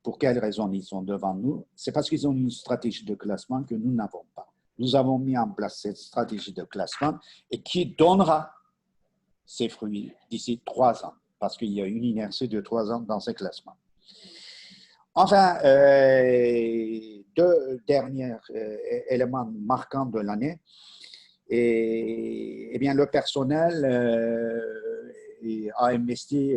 Pour quelles raisons ils sont devant nous? C'est parce qu'ils ont une stratégie de classement que nous n'avons pas. Nous avons mis en place cette stratégie de classement et qui donnera ses fruits d'ici 3 ans, parce qu'il y a une inertie de 3 ans dans ces classements. Enfin, 2 derniers éléments marquants de l'année. Et bien, le personnel a investi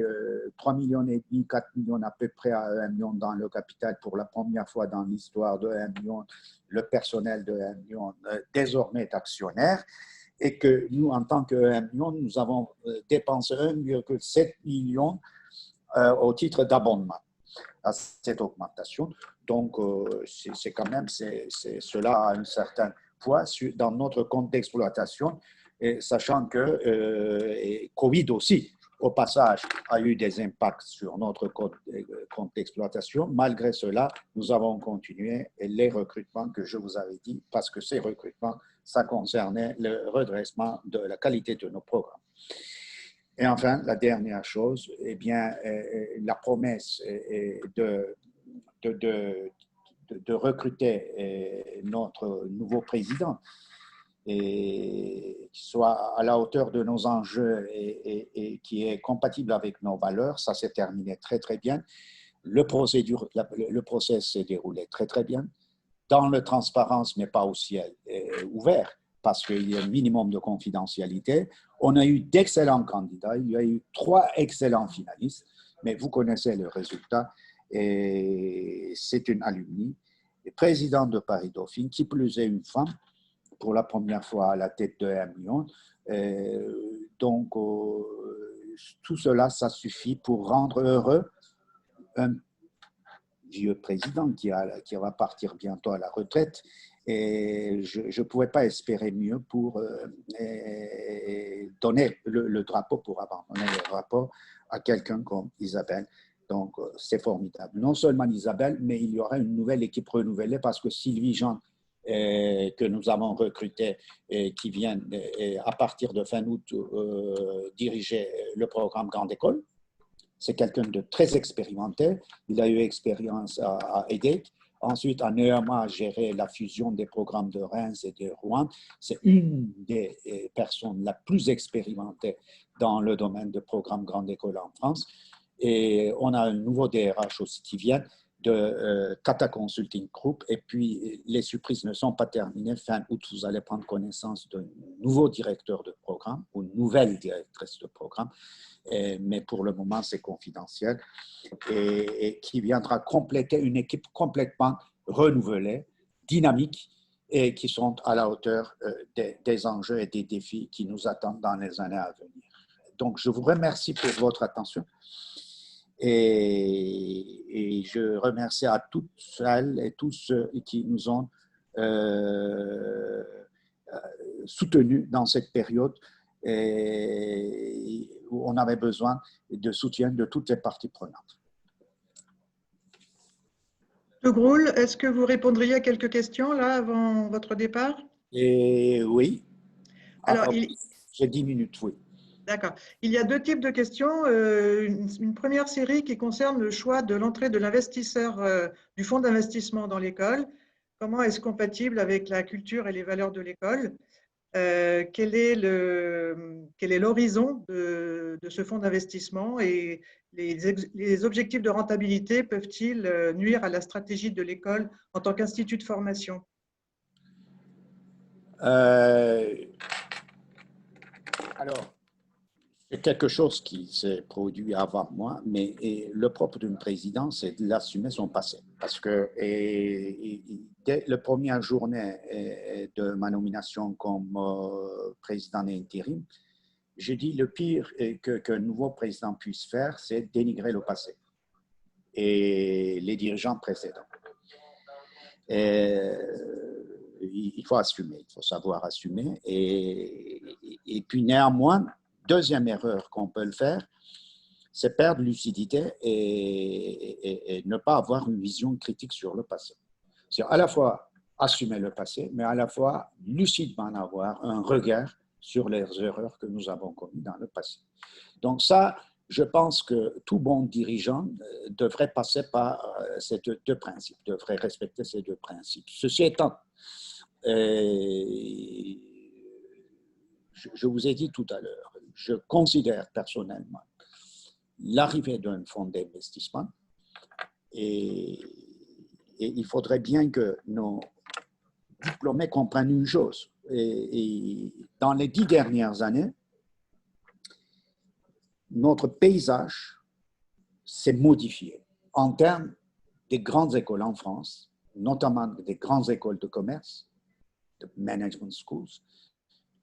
3,5 millions, 4 millions à peu près à 1 million dans le capital pour la première fois dans l'histoire de 1 million. Le personnel de 1 million désormais est actionnaire et que nous, en tant que 1 million, nous avons dépensé 1,7 million au titre d'abonnement à cette augmentation. Donc, c'est quand même, cela a un certain poids dans notre compte d'exploitation, sachant que Covid aussi, au passage, a eu des impacts sur notre compte d'exploitation. Malgré cela, nous avons continué les recrutements que je vous avais dit, parce que ces recrutements, ça concernait le redressement de la qualité de nos programmes. Et enfin, la dernière chose, eh bien, la promesse de, de, de, de recruter notre nouveau président et qui soit à la hauteur de nos enjeux et qui est compatible avec nos valeurs, ça s'est terminé très, très bien. Le process s'est déroulé très, très bien, dans la transparence, mais pas aussi ouvert, parce qu'il y a un minimum de confidentialité. On a eu d'excellents candidats, il y a eu 3 excellents finalistes, mais vous connaissez le résultat, et c'est une alumni, présidente de Paris-Dauphine, qui plus est une femme, pour la première fois à la tête de Hermione. Donc, tout cela, ça suffit pour rendre heureux un vieux président qui va partir bientôt à la retraite. Et je ne pouvais pas espérer mieux pour donner le drapeau, pour abandonner le drapeau à quelqu'un comme Isabelle. Donc, c'est formidable. Non seulement Isabelle, mais il y aura une nouvelle équipe renouvelée parce que Sylvie Jean, que nous avons recruté et qui vient à partir de fin août diriger le programme Grande École. C'est quelqu'un de très expérimenté. Il a eu expérience à EDEC. Ensuite, en EMA, a géré la fusion des programmes de Reims et de Rouen. C'est une des personnes la plus expérimentée dans le domaine de programme Grande École en France. Et on a un nouveau DRH aussi qui vient de Tata Consulting Group. Et puis, les surprises ne sont pas terminées. Fin août, vous allez prendre connaissance d'un nouveau directeur de programme ou une nouvelle directrice de programme. Mais pour le moment, c'est confidentiel. Et qui viendra compléter une équipe complètement renouvelée, dynamique, et qui sont à la hauteur des enjeux et des défis qui nous attendent dans les années à venir. Donc, je vous remercie pour votre attention. Et je remercie à toutes celles et tous ceux qui nous ont soutenus dans cette période et où on avait besoin de soutien de toutes les parties prenantes. De Groul, est-ce que vous répondriez à quelques questions là avant votre départ? Et oui. Alors, j'ai 10 minutes, oui. D'accord. Il y a 2 types de questions. Une première série qui concerne le choix de l'entrée de l'investisseur du fonds d'investissement dans l'école. Comment est-ce compatible avec la culture et les valeurs de l'école? Quel est l'horizon de ce fonds d'investissement et les objectifs de rentabilité peuvent-ils nuire à la stratégie de l'école en tant qu'institut de formation? Alors, c'est quelque chose qui s'est produit avant moi, mais le propre d'une présidence, c'est d'assumer son passé. Parce que dès la première journée de ma nomination comme président intérim, j'ai dit le pire qu'un nouveau président puisse faire, c'est dénigrer le passé et les dirigeants précédents. Il faut assumer, il faut savoir assumer. Et puis néanmoins, deuxième erreur qu'on peut le faire, c'est perdre lucidité et ne pas avoir une vision critique sur le passé. C'est à la fois assumer le passé, mais à la fois lucidement avoir un regard sur les erreurs que nous avons commises dans le passé. Donc ça, je pense que tout bon dirigeant devrait passer par ces deux principes, devrait respecter ces 2 principes. Ceci étant, je vous ai dit tout à l'heure, je considère personnellement l'arrivée d'un fonds d'investissement et il faudrait bien que nos diplômés comprennent une chose. Et dans les 10 dernières années, notre paysage s'est modifié en termes des grandes écoles en France, notamment des grandes écoles de commerce, de management schools,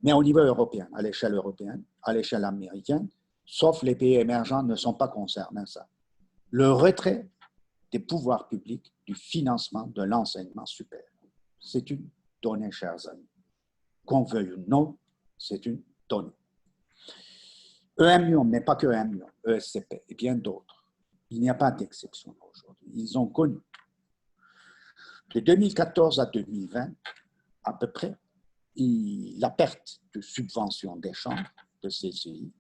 mais au niveau européen, à l'échelle européenne, à l'échelle américaine, sauf les pays émergents ne sont pas concernés à ça. Le retrait des pouvoirs publics du financement de l'enseignement supérieur, c'est une donnée, chers amis. Qu'on veuille ou non, c'est une donnée. EMUOM n'est pas que EMUOM, ESCP et bien d'autres. Il n'y a pas d'exception aujourd'hui. Ils ont connu de 2014 à 2020, à peu près, la perte de subventions des chambres de CCI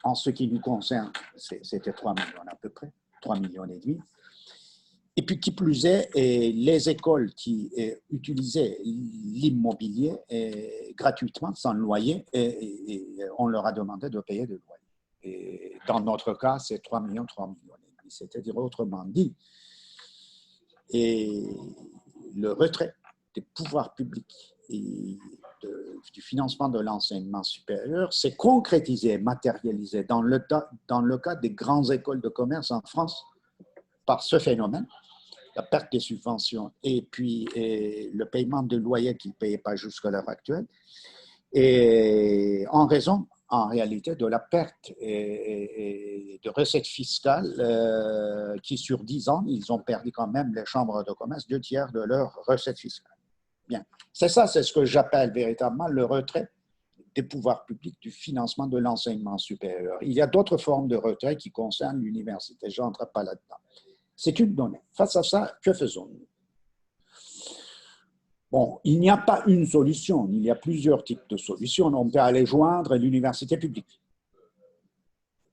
En ce qui nous concerne, c'était 3 millions à peu près, 3,5 millions. Et puis, qui plus est, les écoles qui utilisaient l'immobilier gratuitement, sans loyer, et on leur a demandé de payer de loyer. Et dans notre cas, c'est 3 millions, 3,5 millions. C'est-à-dire, autrement dit, et le retrait des pouvoirs publics et du financement de l'enseignement supérieur s'est concrétisé, matérialisé dans le cas des grandes écoles de commerce en France par ce phénomène, la perte des subventions et puis le paiement de loyer qu'ils ne payaient pas jusqu'à l'heure actuelle, et en raison, en réalité, de la perte de recettes fiscales qui, sur 10 ans, ils ont perdu quand même, les chambres de commerce, 2/3 de leurs recettes fiscales. Bien. C'est ça, c'est ce que j'appelle véritablement le retrait des pouvoirs publics du financement de l'enseignement supérieur. Il y a d'autres formes de retrait qui concernent l'université. Je n'entre pas là-dedans. C'est une donnée. Face à ça, que faisons-nous? Bon, il n'y a pas une solution. Il y a plusieurs types de solutions. On peut aller joindre l'université publique.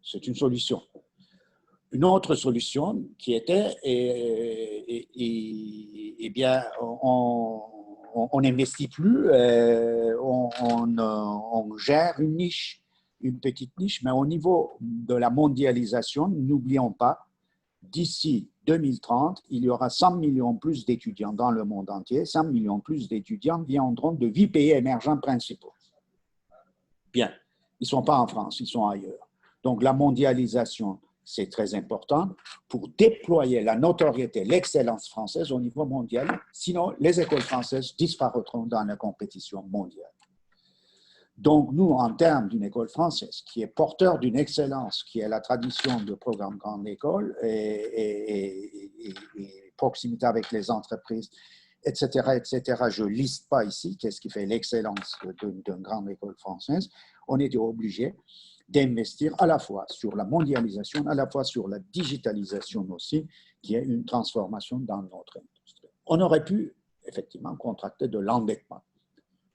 C'est une solution. Une autre solution qui était, eh bien, on n'investit plus, on gère une niche, une petite niche, mais au niveau de la mondialisation, n'oublions pas, d'ici 2030, il y aura 100 millions plus d'étudiants dans le monde entier. 100 millions plus d'étudiants viendront de 8 pays émergents principaux. Bien, ils ne sont pas en France, ils sont ailleurs. Donc la mondialisation, c'est très important pour déployer la notoriété, l'excellence française au niveau mondial. Sinon, les écoles françaises disparaîtront dans la compétition mondiale. Donc, nous, en termes d'une école française qui est porteur d'une excellence, qui est la tradition de programme grande école et proximité avec les entreprises, etc., je ne liste pas ici qu'est-ce qui fait l'excellence d'une grande école française, on était obligé d'investir à la fois sur la mondialisation, à la fois sur la digitalisation aussi, qui est une transformation dans notre industrie. On aurait pu, effectivement, contracter de l'endettement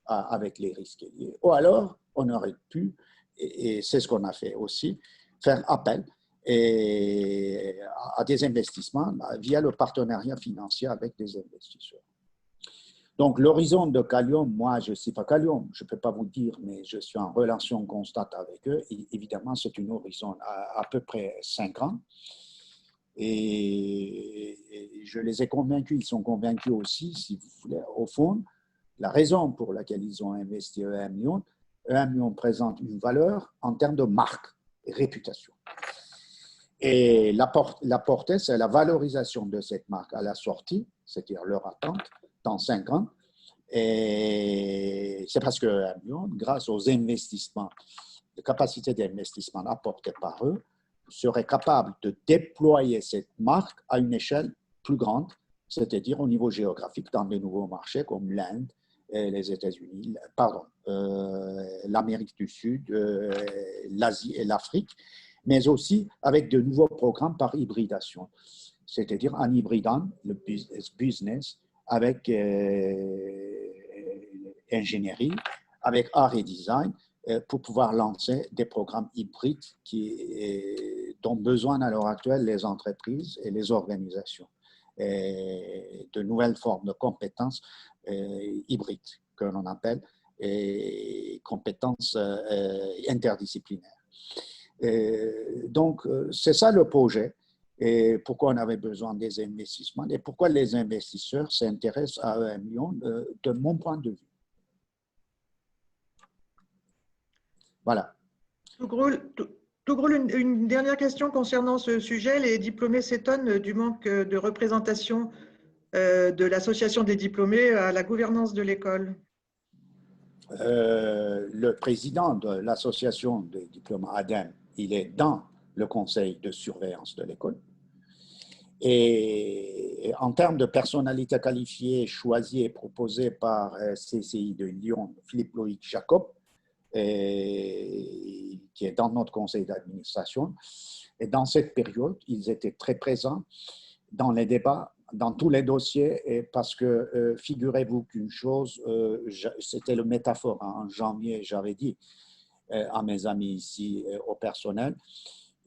avec les risques liés. Ou alors, on aurait pu, et c'est ce qu'on a fait aussi, faire appel à des investissements via le partenariat financier avec des investisseurs. Donc, l'horizon de Callium, moi, je ne suis pas Callium, je ne peux pas vous dire, mais je suis en relation constante avec eux. Et évidemment, c'est une horizon à peu près 5 ans. Et je les ai convaincus, ils sont convaincus aussi, si vous voulez, au fond, la raison pour laquelle ils ont investi 1 million présente une valeur en termes de marque et réputation. Et la portée, c'est la valorisation de cette marque à la sortie, c'est-à-dire leur attente, dans 5 ans. Et c'est parce que 1 million, grâce aux investissements, les capacités d'investissement apportées par eux, serait capable de déployer cette marque à une échelle plus grande, c'est-à-dire au niveau géographique dans de nouveaux marchés comme l'Inde, les États-Unis, l'Amérique du Sud, l'Asie et l'Afrique, mais aussi avec de nouveaux programmes par hybridation, c'est-à-dire en hybridant le business avec ingénierie, avec art et design, pour pouvoir lancer des programmes hybrides dont besoin à l'heure actuelle les entreprises et les organisations. Et de nouvelles formes de compétences hybrides, que l'on appelle compétences interdisciplinaires. Donc, c'est ça le projet. Et pourquoi on avait besoin des investissements et pourquoi les investisseurs s'intéressent à 1 million de mon point de vue. Voilà. Tougroul, une dernière question concernant ce sujet. Les diplômés s'étonnent du manque de représentation de l'association des diplômés à la gouvernance de l'école. Le président de l'association des diplômés ADEM, il est dans le conseil de surveillance de l'école. Et en termes de personnalité qualifiée choisie et proposée par CCI de Lyon, Philippe Loïc Jacob, qui est dans notre conseil d'administration. Et dans cette période, ils étaient très présents dans les débats, dans tous les dossiers, parce que figurez-vous qu'une chose, c'était le métaphore, en janvier, j'avais dit, à mes amis ici au personnel.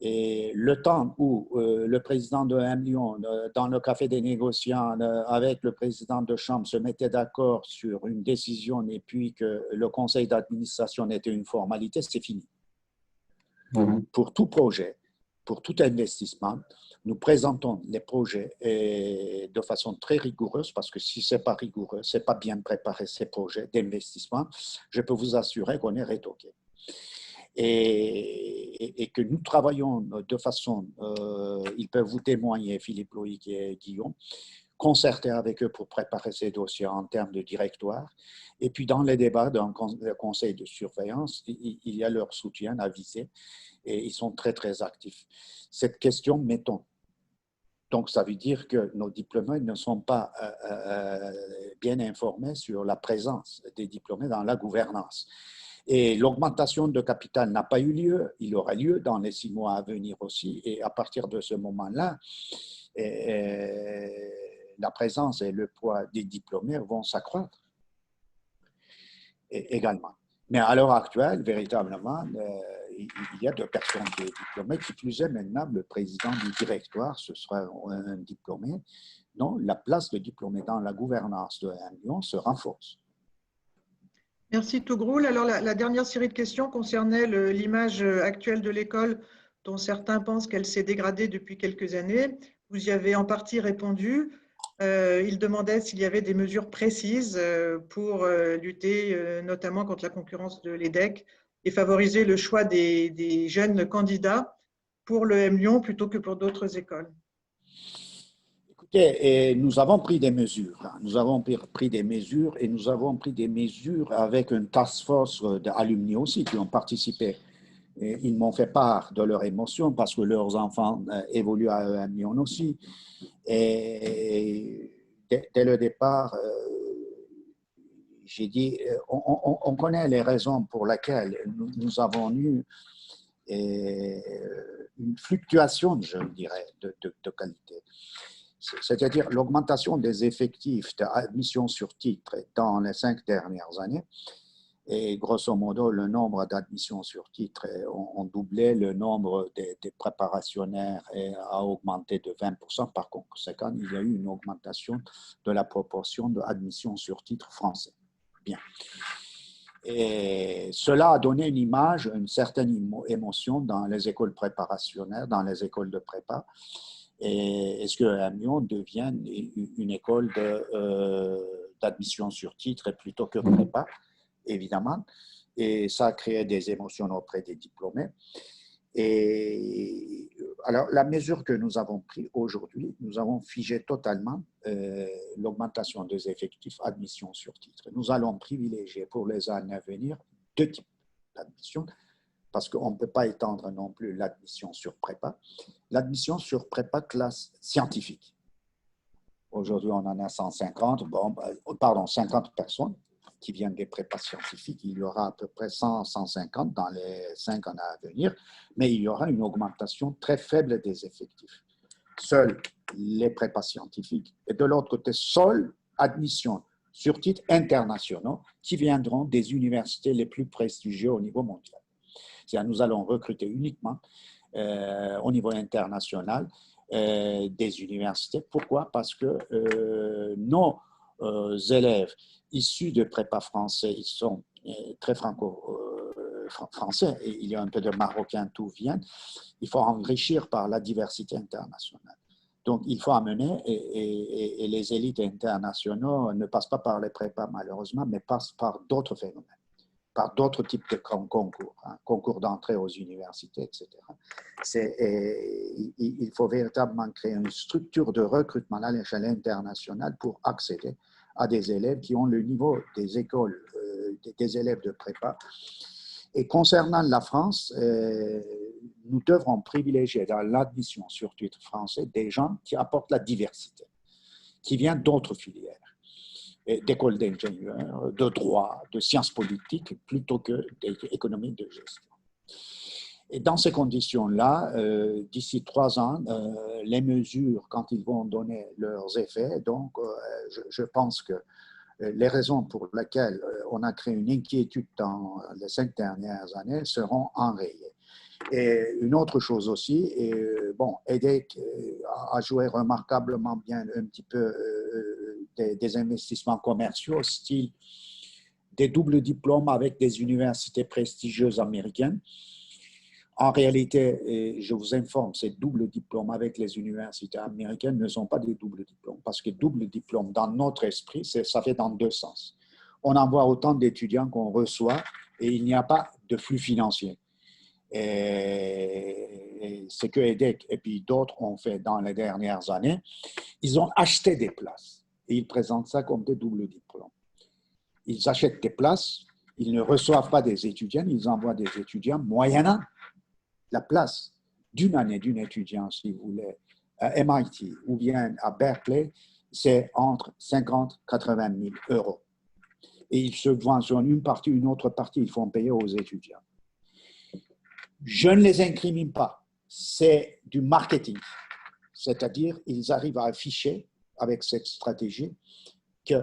Et le temps où le président de M Lyon, dans le café des négociants, avec le président de chambre, se mettait d'accord sur une décision et puis que le conseil d'administration était une formalité, c'est fini. Pour tout projet, pour tout investissement, nous présentons les projets de façon très rigoureuse, parce que si ce n'est pas rigoureux, ce n'est pas bien préparé ces projets d'investissement, je peux vous assurer qu'on est rétoqué. Et que nous travaillons de façon, ils peuvent vous témoigner, Philippe, Loïc et Guillaume, concerter avec eux pour préparer ces dossiers en termes de directoire. Et puis dans les débats d'un conseil de surveillance, il y a leur soutien avisé et ils sont très, très actifs. Cette question, mettons. Donc, ça veut dire que nos diplômés ne sont pas bien informés sur la présence des diplômés dans la gouvernance. Et l'augmentation de capital n'a pas eu lieu, il aura lieu dans les 6 mois à venir aussi. Et à partir de ce moment-là, la présence et le poids des diplômés vont s'accroître également. Mais à l'heure actuelle, véritablement, il y a 2 personnes diplômées, qui plus est maintenant le président du directoire, ce sera un diplômé. Donc, la place de diplômé dans la gouvernance de M Lyon se renforce. Merci Tougroul. Alors la dernière série de questions concernait l'image actuelle de l'école dont certains pensent qu'elle s'est dégradée depuis quelques années. Vous y avez en partie répondu. Il demandait s'il y avait des mesures précises pour lutter notamment contre la concurrence de l'EDEC et favoriser le choix des jeunes candidats pour le M Lyon plutôt que pour d'autres écoles. Et nous avons pris des mesures. Nous avons pris des mesures et nous avons pris des mesures avec une task force d'alumni aussi qui ont participé. Et ils m'ont fait part de leur émotion parce que leurs enfants évoluent à EM Lyon aussi. Et dès le départ, j'ai dit, on connaît les raisons pour lesquelles nous avons eu une fluctuation, je dirais, de qualité. C'est-à-dire l'augmentation des effectifs d'admission sur titre dans les 5 dernières années. Et grosso modo, le nombre d'admissions sur titre ont doublé, le nombre des préparationnaires a augmenté de 20%. Par conséquent, il y a eu une augmentation de la proportion d'admissions sur titre français. Bien. Et cela a donné une image, une certaine émotion dans les écoles préparationnaires, dans les écoles de prépa. Et est-ce que M Lyon devienne une école d'admission sur titre plutôt que prépa, évidemment. Et ça a créé des émotions auprès des diplômés. Et alors, la mesure que nous avons prise aujourd'hui, nous avons figé totalement l'augmentation des effectifs admission sur titre. Nous allons privilégier pour les années à venir 2 types d'admission, parce qu'on ne peut pas étendre non plus l'admission sur prépa. L'admission sur prépa classe scientifique. Aujourd'hui, on en a 150, 50 personnes qui viennent des prépas scientifiques. Il y aura à peu près 100, 150 dans les 5 ans à venir, mais il y aura une augmentation très faible des effectifs. Seuls les prépas scientifiques. Et de l'autre côté, seule admission sur titres internationaux qui viendront des universités les plus prestigieuses au niveau mondial. C'est-à-dire, nous allons recruter uniquement au niveau international des universités. Pourquoi? Parce que nos élèves issus de prépa français, ils sont très franco-français, et il y a un peu de Marocains, tout vient. Il faut enrichir par la diversité internationale. Donc, il faut amener, et les élites internationaux ne passent pas par les prépas malheureusement, mais passent par d'autres phénomènes, par d'autres types de concours, concours d'entrée aux universités, etc. Il faut véritablement créer une structure de recrutement à l'échelle internationale pour accéder à des élèves qui ont le niveau des écoles, des élèves de prépa. Et concernant la France, nous devrons privilégier dans l'admission sur titre français des gens qui apportent la diversité, qui viennent d'autres filières, d'écoles d'ingénieurs, de droit, de sciences politiques, plutôt que d'économie de gestion. Et dans ces conditions-là, d'ici 3 ans, les mesures, quand ils vont donner leurs effets, donc je pense que les raisons pour lesquelles on a créé une inquiétude dans les 5 dernières années seront enrayées. Et une autre chose aussi, bon, EDHEC a joué remarquablement bien un petit peu des investissements commerciaux, style des doubles diplômes avec des universités prestigieuses américaines. En réalité, je vous informe, ces doubles diplômes avec les universités américaines ne sont pas des doubles diplômes, parce que double diplôme, dans notre esprit, ça fait dans deux sens. On envoie autant d'étudiants qu'on reçoit et il n'y a pas de flux financier. Et ce que EDHEC et puis d'autres ont fait dans les dernières années, ils ont acheté des places et ils présentent ça comme des doubles diplômes. Ils achètent des places, ils ne reçoivent pas des étudiants, ils envoient des étudiants moyennant la place d'une année d'une étudiant, si vous voulez, à MIT ou bien à Berkeley, c'est entre 50 et 80 000 euros. Et ils subventionnent une partie, une autre partie, ils font payer aux étudiants. Je ne les incrimine pas, c'est du marketing. C'est-à-dire, ils arrivent à afficher avec cette stratégie qu'ils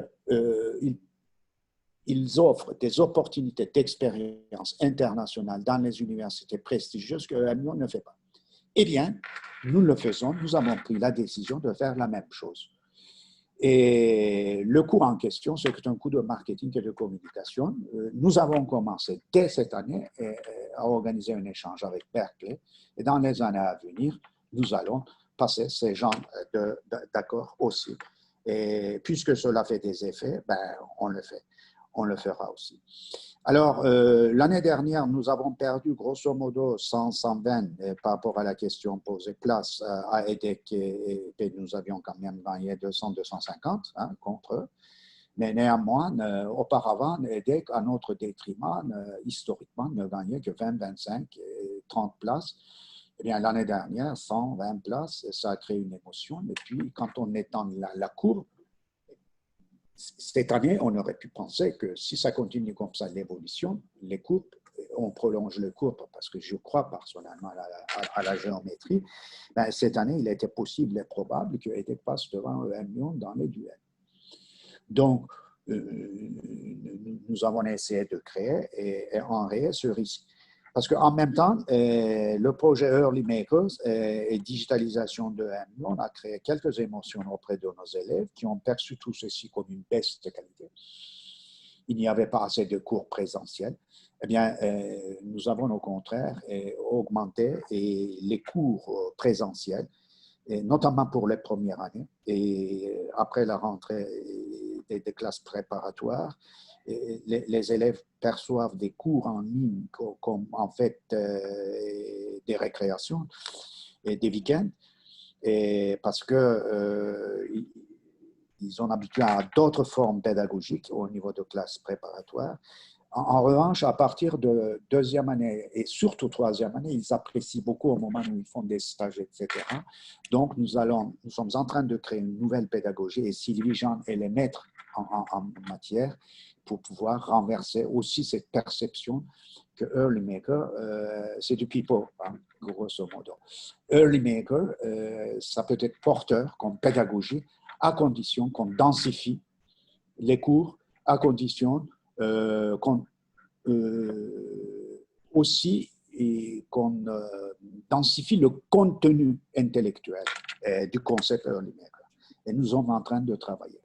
offrent des opportunités d'expérience internationale dans les universités prestigieuses que l'Union ne fait pas. Eh bien, nous le faisons, nous avons pris la décision de faire la même chose. Et le cours en question, c'est un cours de marketing et de communication. Nous avons commencé dès cette année à organiser un échange avec Berkeley. Et dans les années à venir, nous allons passer ces genres d'accords aussi. Et puisque cela fait des effets, ben, on le fait. On le fera aussi. Alors, l'année dernière, nous avons perdu grosso modo 120 par rapport à la question posée place à EDHEC et nous avions quand même gagné 200-250 contre eux. Mais néanmoins, auparavant, EDHEC, à notre détriment, historiquement, ne gagnait que 20, 25, 30 places. Eh bien, l'année dernière, 120 places, ça a créé une émotion. Et puis, quand on étend la courbe, cette année, on aurait pu penser que si ça continue comme ça, l'évolution, les courbes, on prolonge les courbes parce que je crois personnellement à la géométrie, ben, cette année, il était possible et probable que EDHEC passe devant Lyon dans les duels. Donc, nous avons essayé de créer et enrayer ce risque. Parce qu'en même temps, le projet Early Makers et digitalisation de Lyon a créé quelques émotions auprès de nos élèves qui ont perçu tout ceci comme une baisse de qualité. Il n'y avait pas assez de cours présentiels. Eh bien, nous avons au contraire augmenté les cours présentiels, et notamment pour les premières années. Et après la rentrée des classes préparatoires, les élèves perçoivent des cours en ligne comme en fait des récréations et des week-ends, et parce que ils sont habitués à d'autres formes pédagogiques au niveau de classes préparatoires. En revanche, à partir de deuxième année et surtout troisième année, ils apprécient beaucoup au moment où ils font des stages, etc. Donc, nous sommes en train de créer une nouvelle pédagogie et Sylvie Jean est le maître en matière pour pouvoir renverser aussi cette perception que Early Maker, c'est du people, hein, grosso modo. Early Maker, ça peut être porteur comme pédagogie à condition qu'on densifie les cours, à condition qu'on aussi qu'on densifie le contenu intellectuel du concept Early Maker. Et nous sommes en train de travailler.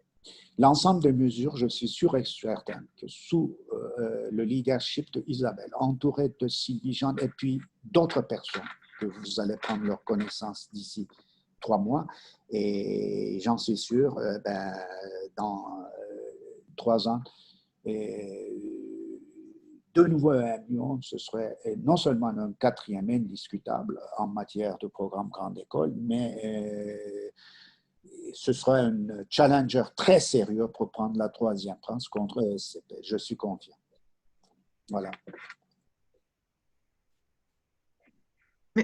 L'ensemble des mesures, je suis sûr et certain que sous le leadership de Isabelle, entourée de Sylvie Jean et puis d'autres personnes que vous allez prendre leur connaissance d'ici 3 mois, et j'en suis sûr, dans 3 ans, de nouveau à Lyon, ce serait non seulement un 4e indiscutable en matière de programme grande école, mais ce sera un challenger très sérieux pour prendre la 3e place contre SCP. Je suis confiant. Voilà.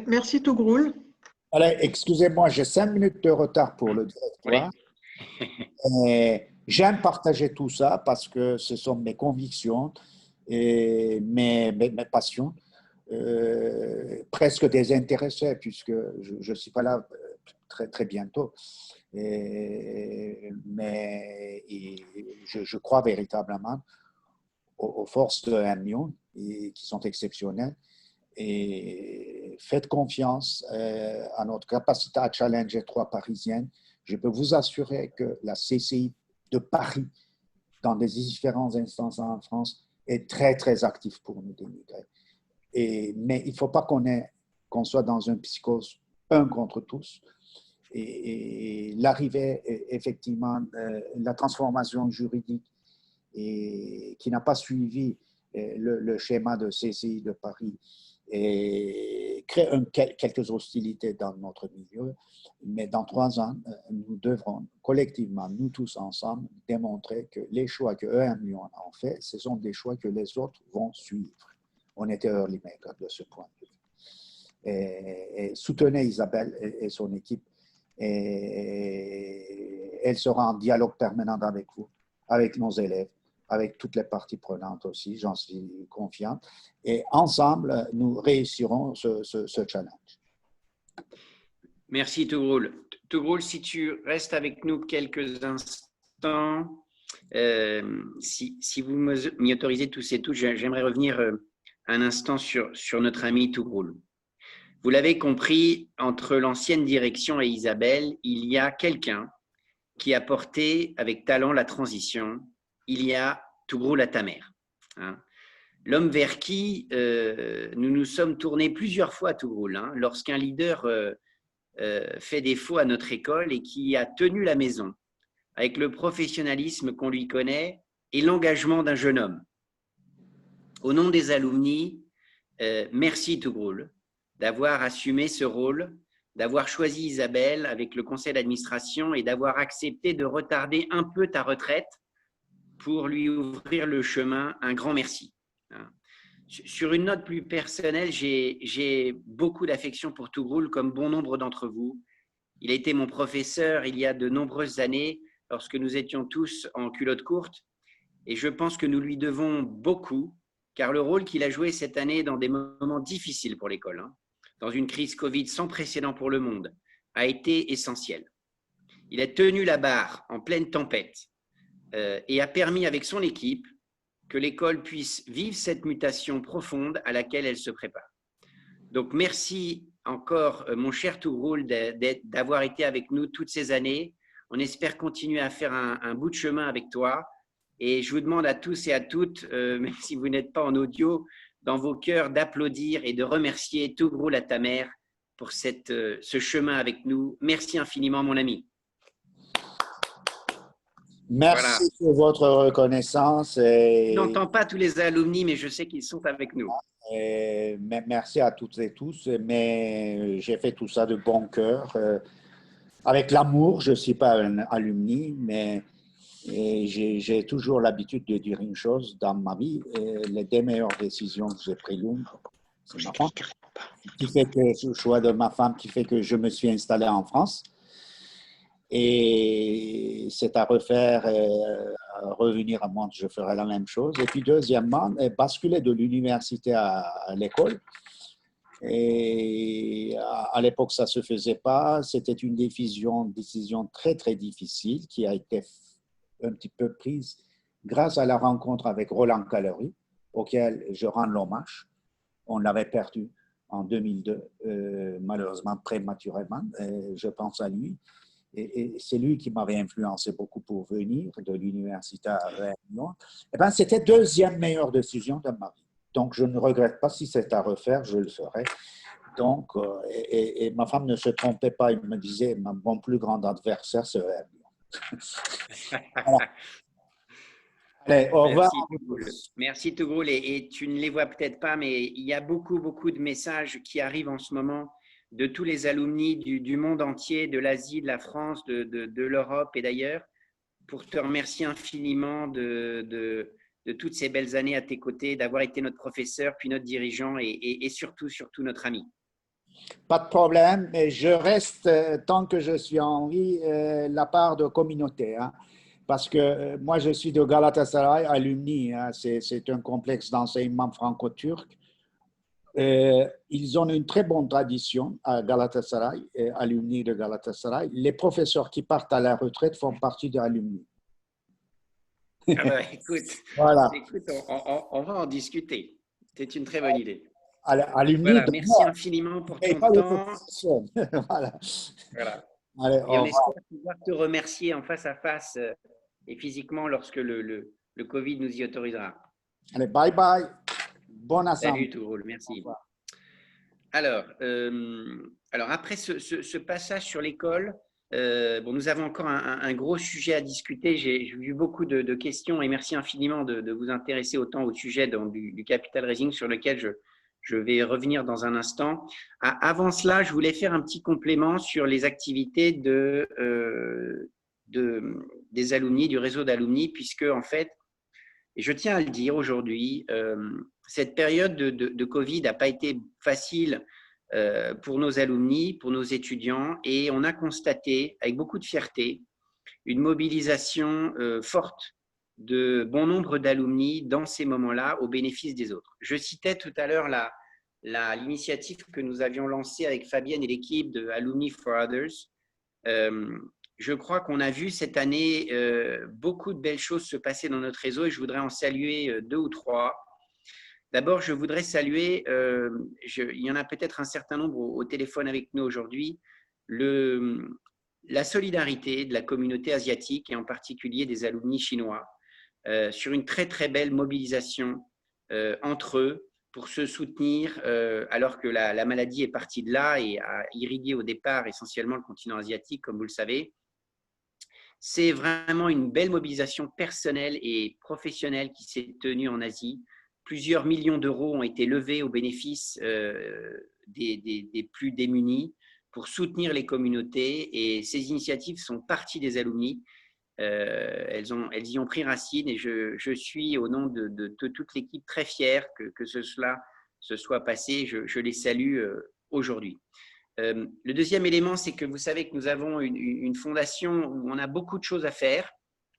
Merci Tougroul. Allez, excusez-moi, j'ai 5 minutes de retard pour le directoire. Oui. J'aime partager tout ça parce que ce sont mes convictions et mes passions, presque désintéressées puisque je ne suis pas là très, très bientôt. Mais je crois véritablement aux forces de Hermione qui sont exceptionnelles. Et faites confiance à notre capacité à challenger trois Parisiennes. Je peux vous assurer que la CCI de Paris, dans des différentes instances en France, est très, très active pour nous dénigrer. Mais il ne faut pas qu'on soit dans une psychose un contre tous. Et l'arrivée, effectivement, la transformation juridique qui n'a pas suivi le schéma de CCI de Paris et crée quelques hostilités dans notre milieu. Mais dans 3 ans, nous devrons collectivement, nous tous ensemble, démontrer que les choix que EMU ont fait, ce sont des choix que les autres vont suivre. On était early maker de ce point de vue. Et soutenez Isabelle et son équipe. Et elle sera en dialogue permanent avec vous, avec nos élèves, avec toutes les parties prenantes aussi, j'en suis confiant. Et ensemble, nous réussirons ce challenge. Merci Tougroul. Tougroul, si tu restes avec nous quelques instants, si vous m'y autorisez tous et toutes, j'aimerais revenir un instant sur notre ami Tougroul. Vous l'avez compris, entre l'ancienne direction et Isabelle, il y a quelqu'un qui a porté avec talent la transition. Il y a Tougroul Atamer. Hein. L'homme vers qui nous nous sommes tournés plusieurs fois, Tougroul, hein, lorsqu'un leader fait défaut à notre école et qui a tenu la maison avec le professionnalisme qu'on lui connaît et l'engagement d'un jeune homme. Au nom des alumni, merci Tougroul d'avoir assumé ce rôle, d'avoir choisi Isabelle avec le conseil d'administration et d'avoir accepté de retarder un peu ta retraite pour lui ouvrir le chemin. Un grand merci. Sur une note plus personnelle, j'ai beaucoup d'affection pour Tougroul, comme bon nombre d'entre vous. Il a été mon professeur il y a de nombreuses années, lorsque nous étions tous en culotte courte, et je pense que nous lui devons beaucoup, car le rôle qu'il a joué cette année dans des moments difficiles pour l'école, hein, dans une crise Covid sans précédent pour le monde, a été essentiel. Il a tenu la barre en pleine tempête et a permis avec son équipe que l'école puisse vivre cette mutation profonde à laquelle elle se prépare. Donc, merci encore, mon cher Tougroul, d'avoir été avec nous toutes ces années. On espère continuer à faire un bout de chemin avec toi. Et je vous demande à tous et à toutes, même si vous n'êtes pas en audio, dans vos cœurs d'applaudir et de remercier Tougroul Atamer pour ce chemin avec nous. Merci infiniment, mon ami. Merci pour votre reconnaissance. Je n'entends pas tous les alumni, mais je sais qu'ils sont avec nous. Merci à toutes et tous, mais j'ai fait tout ça de bon cœur, avec l'amour. Je ne suis pas un alumni, mais j'ai toujours l'habitude de dire une chose dans ma vie. Les 2 meilleures décisions que j'ai prises, c'est ma femme, qui fait que le choix de ma femme qui fait que je me suis installé en France. Et c'est à refaire, à revenir à moi, je ferai la même chose. Et puis deuxièmement, basculer de l'université à l'école. Et à l'époque, ça ne se faisait pas. C'était une décision très, très difficile qui a été un petit peu prise grâce à la rencontre avec Roland Callery, auquel je rends l'hommage. On l'avait perdu en 2002, malheureusement prématurément. Je pense à lui. Et c'est lui qui m'avait influencé beaucoup pour venir de l'université à Réunion. Eh bien, c'était la 2e meilleure décision de ma vie. Donc, je ne regrette pas. Si c'est à refaire, je le ferai. Donc, et ma femme ne se trompait pas. Il me disait, mon plus grand adversaire, c'est Réunion. Voilà. Allez, au revoir. Merci Tougroul. Et tu ne les vois peut-être pas, mais il y a beaucoup de messages qui arrivent en ce moment de tous les alumni du monde entier, de l'Asie, de la France, de l'Europe et d'ailleurs, pour te remercier infiniment de toutes ces belles années à tes côtés, d'avoir été notre professeur, puis notre dirigeant et surtout notre ami. Pas de problème, mais je reste, tant que je suis en vie, la part de communauté. Hein, parce que moi, je suis de Galatasaray, alumni. Hein, c'est un complexe d'enseignement franco-turc. Ils ont une très bonne tradition à Galatasaray, alumni de Galatasaray. Les professeurs qui partent à la retraite font partie de alumni. Ah bah, écoute, Voilà. écoute, on va en discuter. C'est une très bonne idée. Alumni Voilà, de merci infiniment pour mais ton pas les temps. professeurs. Voilà. Voilà. Allez, Et on espère pouvoir te remercier en face à face et physiquement lorsque le Covid nous y autorisera. allez, bye bye. Bonne assemblée. Salut tout rôle, merci. Au revoir. Alors après ce passage sur l'école, bon, nous avons encore un gros sujet à discuter. J'ai eu beaucoup de questions et merci infiniment de vous intéresser autant au sujet du capital raising sur lequel je vais revenir dans un instant. Avant cela, je voulais faire un petit complément sur les activités des alumni, du réseau d'alumni, puisque en fait, et je tiens à le dire aujourd'hui, cette période de Covid n'a pas été facile pour nos alumni, pour nos étudiants, et on a constaté avec beaucoup de fierté une mobilisation forte de bon nombre d'alumni dans ces moments-là au bénéfice des autres. Je citais tout à l'heure l'initiative que nous avions lancée avec Fabienne et l'équipe de Alumni for Others. Je crois qu'on a vu cette année beaucoup de belles choses se passer dans notre réseau et je voudrais en saluer deux ou trois. D'abord, je voudrais saluer, il y en a peut-être un certain nombre au téléphone avec nous aujourd'hui, la solidarité de la communauté asiatique et en particulier des alumni chinois sur une très très belle mobilisation entre eux pour se soutenir alors que la maladie est partie de là et a irrigué au départ essentiellement le continent asiatique, comme vous le savez. C'est vraiment une belle mobilisation personnelle et professionnelle qui s'est tenue en Asie. Plusieurs millions d'euros ont été levés au bénéfice des plus démunis pour soutenir les communautés et ces initiatives sont parties des alumni. Elles y ont pris racine et je suis au nom de toute l'équipe très fière que cela se soit passé. Je les salue aujourd'hui. Le deuxième élément, c'est que vous savez que nous avons une fondation où on a beaucoup de choses à faire,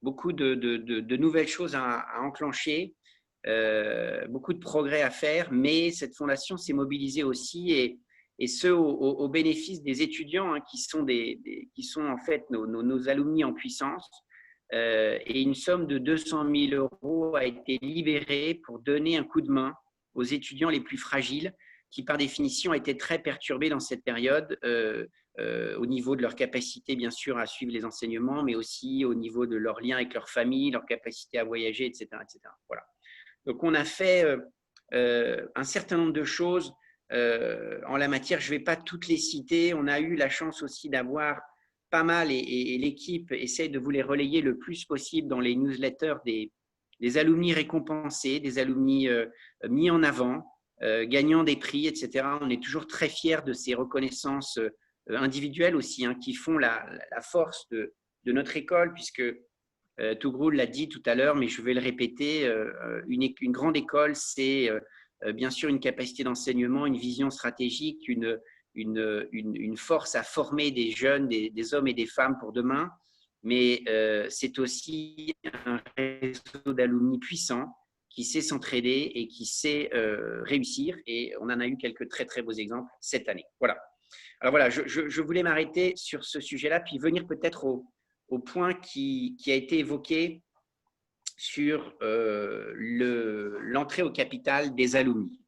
beaucoup de nouvelles choses à enclencher, beaucoup de progrès à faire, mais cette fondation s'est mobilisée aussi et ce au bénéfice des étudiants hein, qui sont en fait nos alumni en puissance. Et une somme de 200 000 € a été libérée pour donner un coup de main aux étudiants les plus fragiles qui, par définition, étaient très perturbés dans cette période au niveau de leur capacité, bien sûr, à suivre les enseignements, mais aussi au niveau de leur lien avec leur famille, leur capacité à voyager, etc. etc. Voilà. Donc, on a fait un certain nombre de choses en la matière. Je ne vais pas toutes les citer. On a eu la chance aussi d'avoir pas mal, et l'équipe essaie de vous les relayer le plus possible dans les newsletters des alumni récompensés, des alumni mis en avant, gagnant des prix, etc. On est toujours très fiers de ces reconnaissances individuelles aussi, hein, qui font la force de notre école, puisque Tougroul l'a dit tout à l'heure, mais je vais le répéter, une grande école, c'est bien sûr une capacité d'enseignement, une vision stratégique, une force à former des jeunes, des hommes et des femmes pour demain, mais c'est aussi un réseau d'alumni puissant qui sait s'entraider et qui sait réussir. Et on en a eu quelques très, très beaux exemples cette année. Voilà. Alors voilà, je voulais m'arrêter sur ce sujet-là, puis venir peut-être au point qui a été évoqué sur l'entrée au capital des alumni.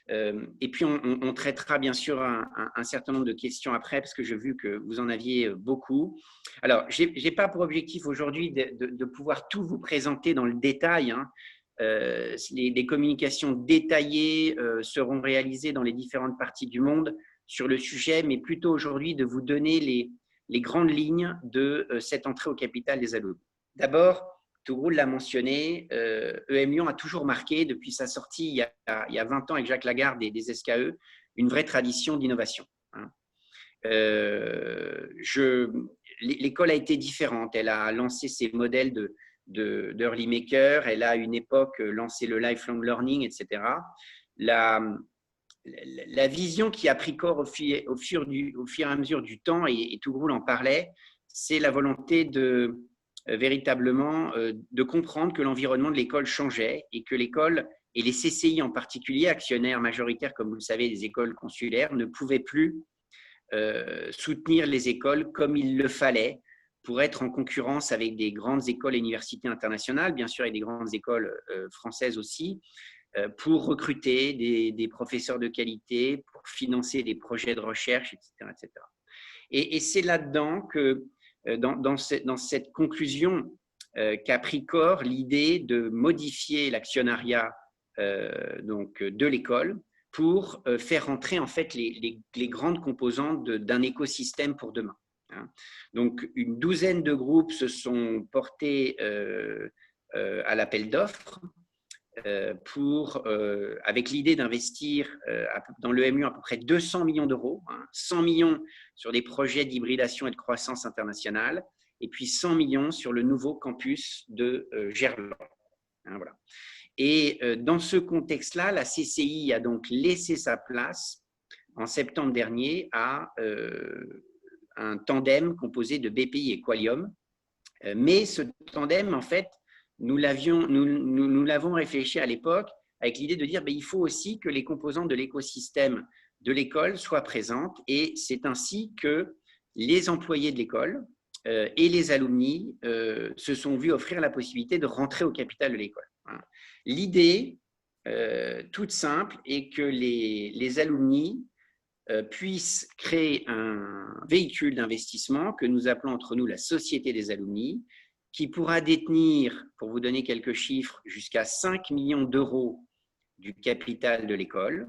Et puis, on traitera bien sûr un certain nombre de questions après, parce que j'ai vu que vous en aviez beaucoup. Alors, je n'ai pas pour objectif aujourd'hui de pouvoir tout vous présenter dans le détail. Hein. Les communications détaillées seront réalisées dans les différentes parties du monde sur le sujet, mais plutôt aujourd'hui de vous donner les grandes lignes de cette entrée au capital des alumni. D'abord, Tougroul l'a mentionné, EM Lyon a toujours marqué, depuis sa sortie il y a 20 ans avec Jacques Lagarde et des SKE, une vraie tradition d'innovation. Hein. L'école a été différente. Elle a lancé ses modèles d'early maker. Elle a à une époque lancé le lifelong learning, etc. La vision qui a pris corps au fur et à mesure du temps, et Tougroul en parlait, c'est la volonté de véritablement de comprendre que l'environnement de l'école changeait et que l'école, et les CCI en particulier, actionnaires majoritaires, comme vous le savez, des écoles consulaires, ne pouvaient plus soutenir les écoles comme il le fallait pour être en concurrence avec des grandes écoles et universités internationales, bien sûr avec des grandes écoles françaises aussi, pour recruter des professeurs de qualité, pour financer des projets de recherche, etc. etc. Et c'est là-dedans que, dans cette conclusion, qu'a pris corps l'idée de modifier l'actionnariat de l'école pour faire entrer en fait les grandes composantes d'un écosystème pour demain. Donc, une douzaine de groupes se sont portés à l'appel d'offres avec l'idée d'investir dans l'EMU à peu près 200 millions d'euros, 100 millions sur des projets d'hybridation et de croissance internationale, et puis 100 millions sur le nouveau campus de Gerland. Voilà. Et dans ce contexte-là, la CCI a donc laissé sa place en septembre dernier à un tandem composé de BPI et Qualium. Mais ce tandem, en fait, nous l'avons réfléchi à l'époque avec l'idée de dire il faut aussi que les composantes de l'écosystème de l'école soient présentes, et c'est ainsi que les employés de l'école et les alumni se sont vus offrir la possibilité de rentrer au capital de l'école. L'idée, toute simple, est que les alumni puissent créer un véhicule d'investissement que nous appelons entre nous la Société des alumni, qui pourra détenir, pour vous donner quelques chiffres, jusqu'à 5 millions d'euros du capital de l'école,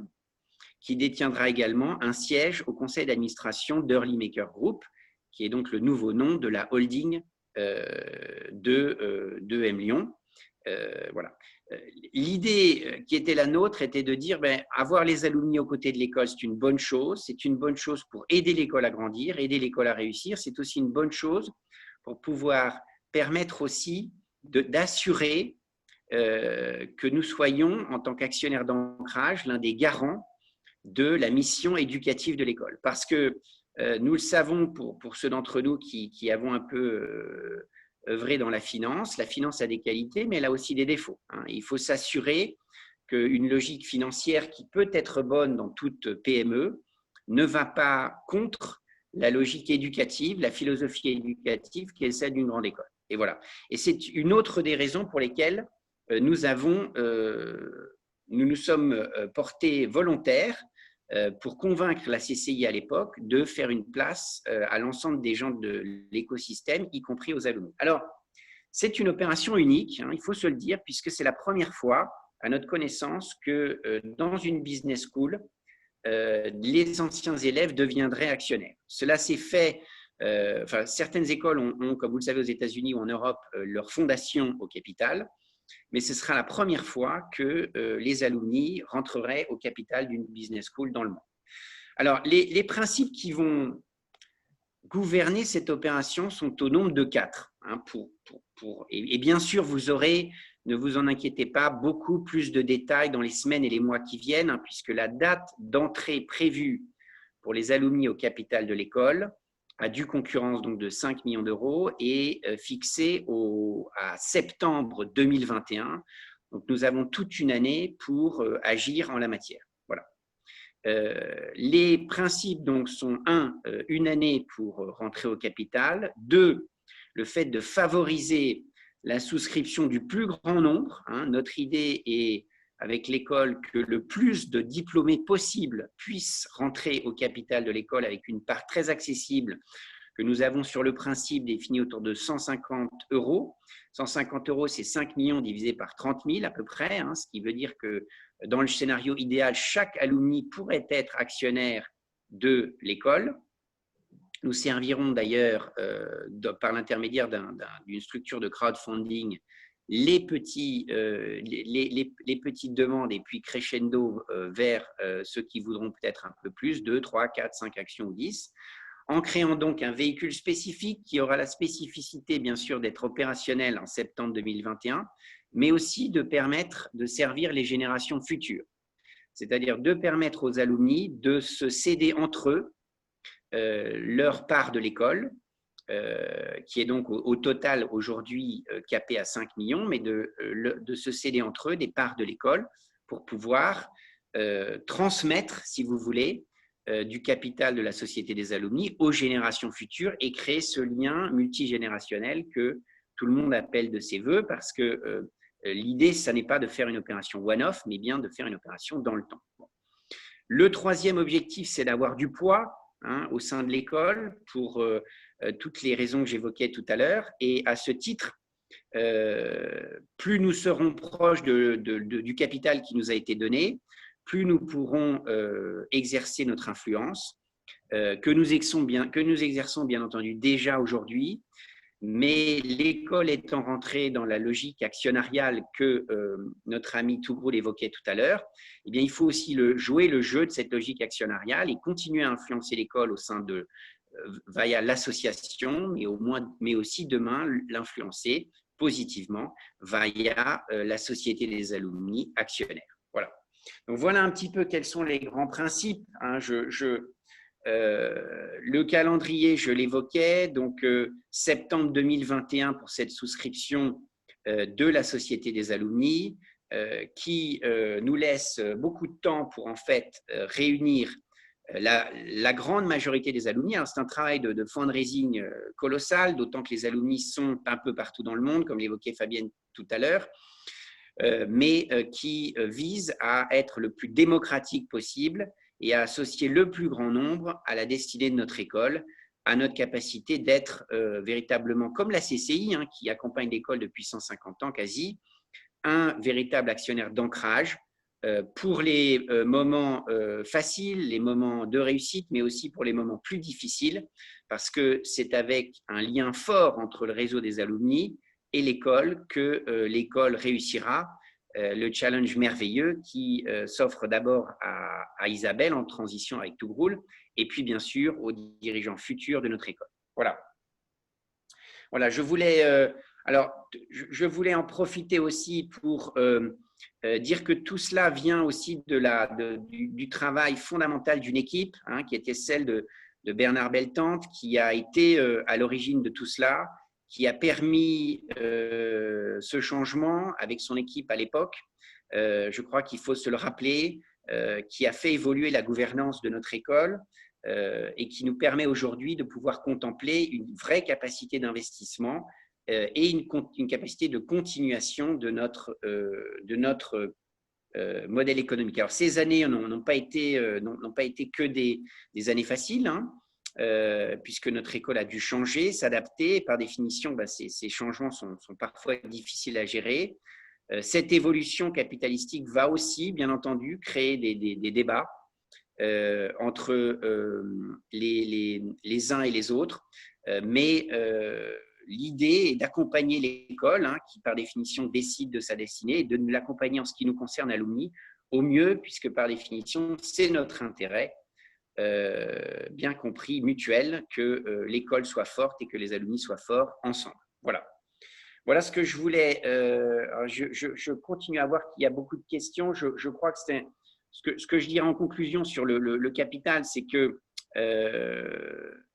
qui détiendra également un siège au conseil d'administration d'Early Maker Group, qui est donc le nouveau nom de la holding de M Lyon. Voilà. L'idée qui était la nôtre était de dire avoir les alumni aux côtés de l'école, c'est une bonne chose. C'est une bonne chose pour aider l'école à grandir, aider l'école à réussir. C'est aussi une bonne chose pour pouvoir permettre aussi d'assurer que nous soyons, en tant qu'actionnaires d'ancrage, l'un des garants de la mission éducative de l'école. Parce que nous le savons, pour ceux d'entre nous qui avons un peu œuvré dans la finance a des qualités, mais elle a aussi des défauts. Il faut s'assurer qu'une logique financière qui peut être bonne dans toute PME ne va pas contre la logique éducative, la philosophie éducative qui est celle d'une grande école. Et voilà. Et c'est une autre des raisons pour lesquelles nous nous sommes portés volontaires pour convaincre la CCI à l'époque de faire une place à l'ensemble des gens de l'écosystème, y compris aux alumni. Alors, c'est une opération unique, il faut se le dire, puisque c'est la première fois, à notre connaissance, que dans une business school, les anciens élèves deviendraient actionnaires. Cela s'est fait, certaines écoles ont, comme vous le savez, aux États-Unis ou en Europe, leur fondation au capital, mais ce sera la première fois que les alumni rentreraient au capital d'une business school dans le monde. Alors, les principes qui vont gouverner cette opération sont au nombre de 4. Et bien sûr, vous aurez, ne vous en inquiétez pas, beaucoup plus de détails dans les semaines et les mois qui viennent, puisque la date d'entrée prévue pour les alumni au capital de l'école, à due concurrence donc de 5 millions d'euros, est fixée à septembre 2021. Donc, nous avons toute une année pour agir en la matière. Voilà. Les principes donc sont 1, une année pour rentrer au capital, 2, le fait de favoriser la souscription du plus grand nombre. Notre idée est, avec l'école, que le plus de diplômés possible puissent rentrer au capital de l'école avec une part très accessible que nous avons sur le principe défini autour de 150 euros. 150 euros, c'est 5 millions divisé par 30 000 à peu près, ce qui veut dire que dans le scénario idéal, chaque alumni pourrait être actionnaire de l'école. Nous servirons d'ailleurs, par l'intermédiaire d'une structure de crowdfunding, les petites demandes et puis crescendo vers ceux qui voudront peut-être un peu plus, 2, 3, 4, 5 actions ou 10, en créant donc un véhicule spécifique qui aura la spécificité bien sûr d'être opérationnel en septembre 2021, mais aussi de permettre de servir les générations futures, c'est-à-dire de permettre aux alumni de se céder entre eux leur part de l'école qui est donc au total aujourd'hui capé à 5 millions, mais de se céder entre eux des parts de l'école pour pouvoir transmettre, si vous voulez, du capital de la Société des alumni aux générations futures et créer ce lien multigénérationnel que tout le monde appelle de ses voeux, parce que l'idée, ça n'est pas de faire une opération one-off, mais bien de faire une opération dans le temps. Le troisième objectif, c'est d'avoir du poids au sein de l'école pour toutes les raisons que j'évoquais tout à l'heure. Et à ce titre, plus nous serons proches du capital qui nous a été donné, plus nous pourrons exercer notre influence, que nous exerçons bien entendu déjà aujourd'hui, mais l'école étant rentrée dans la logique actionnariale que notre ami Tougroul évoquait tout à l'heure, eh bien, il faut aussi jouer le jeu de cette logique actionnariale et continuer à influencer l'école au sein via l'association, mais aussi demain l'influencer positivement via la Société des alumni actionnaires. Voilà. Donc, voilà un petit peu quels sont les grands principes. Le calendrier, je l'évoquais, donc septembre 2021 pour cette souscription de la Société des alumni qui nous laisse beaucoup de temps pour en fait réunir la grande majorité des alumni. C'est un travail de fundraising colossal, d'autant que les alumni sont un peu partout dans le monde, comme l'évoquait Fabienne tout à l'heure, mais qui vise à être le plus démocratique possible et à associer le plus grand nombre à la destinée de notre école, à notre capacité d'être véritablement, comme la CCI, qui accompagne l'école depuis 150 ans quasi, un véritable actionnaire d'ancrage pour les moments faciles, les moments de réussite, mais aussi pour les moments plus difficiles, parce que c'est avec un lien fort entre le réseau des alumni et l'école que l'école réussira le challenge merveilleux qui s'offre d'abord à Isabelle en transition avec Tougroul, et puis bien sûr aux dirigeants futurs de notre école. Voilà. Voilà, je voulais en profiter aussi pour dire que tout cela vient aussi du travail fondamental d'une équipe, qui était celle de Bernard Beltante, qui a été à l'origine de tout cela, qui a permis ce changement avec son équipe à l'époque. Je crois qu'il faut se le rappeler, qui a fait évoluer la gouvernance de notre école et qui nous permet aujourd'hui de pouvoir contempler une vraie capacité d'investissement et une capacité de continuation de notre modèle économique. Alors, ces années n'ont pas été que des années faciles, puisque notre école a dû changer, s'adapter. Par définition, ces changements sont parfois difficiles à gérer. Cette évolution capitalistique va aussi, bien entendu, créer des débats entre les uns et les autres. Mais l'idée est d'accompagner l'école, qui par définition décide de sa destinée, et de l'accompagner en ce qui nous concerne alumni au mieux, puisque par définition, c'est notre intérêt, bien compris, mutuel, que l'école soit forte et que les alumni soient forts ensemble. Voilà. Voilà ce que je voulais. Je continue à voir qu'il y a beaucoup de questions. Je crois que c'est ce que je dirais en conclusion sur le capital, c'est que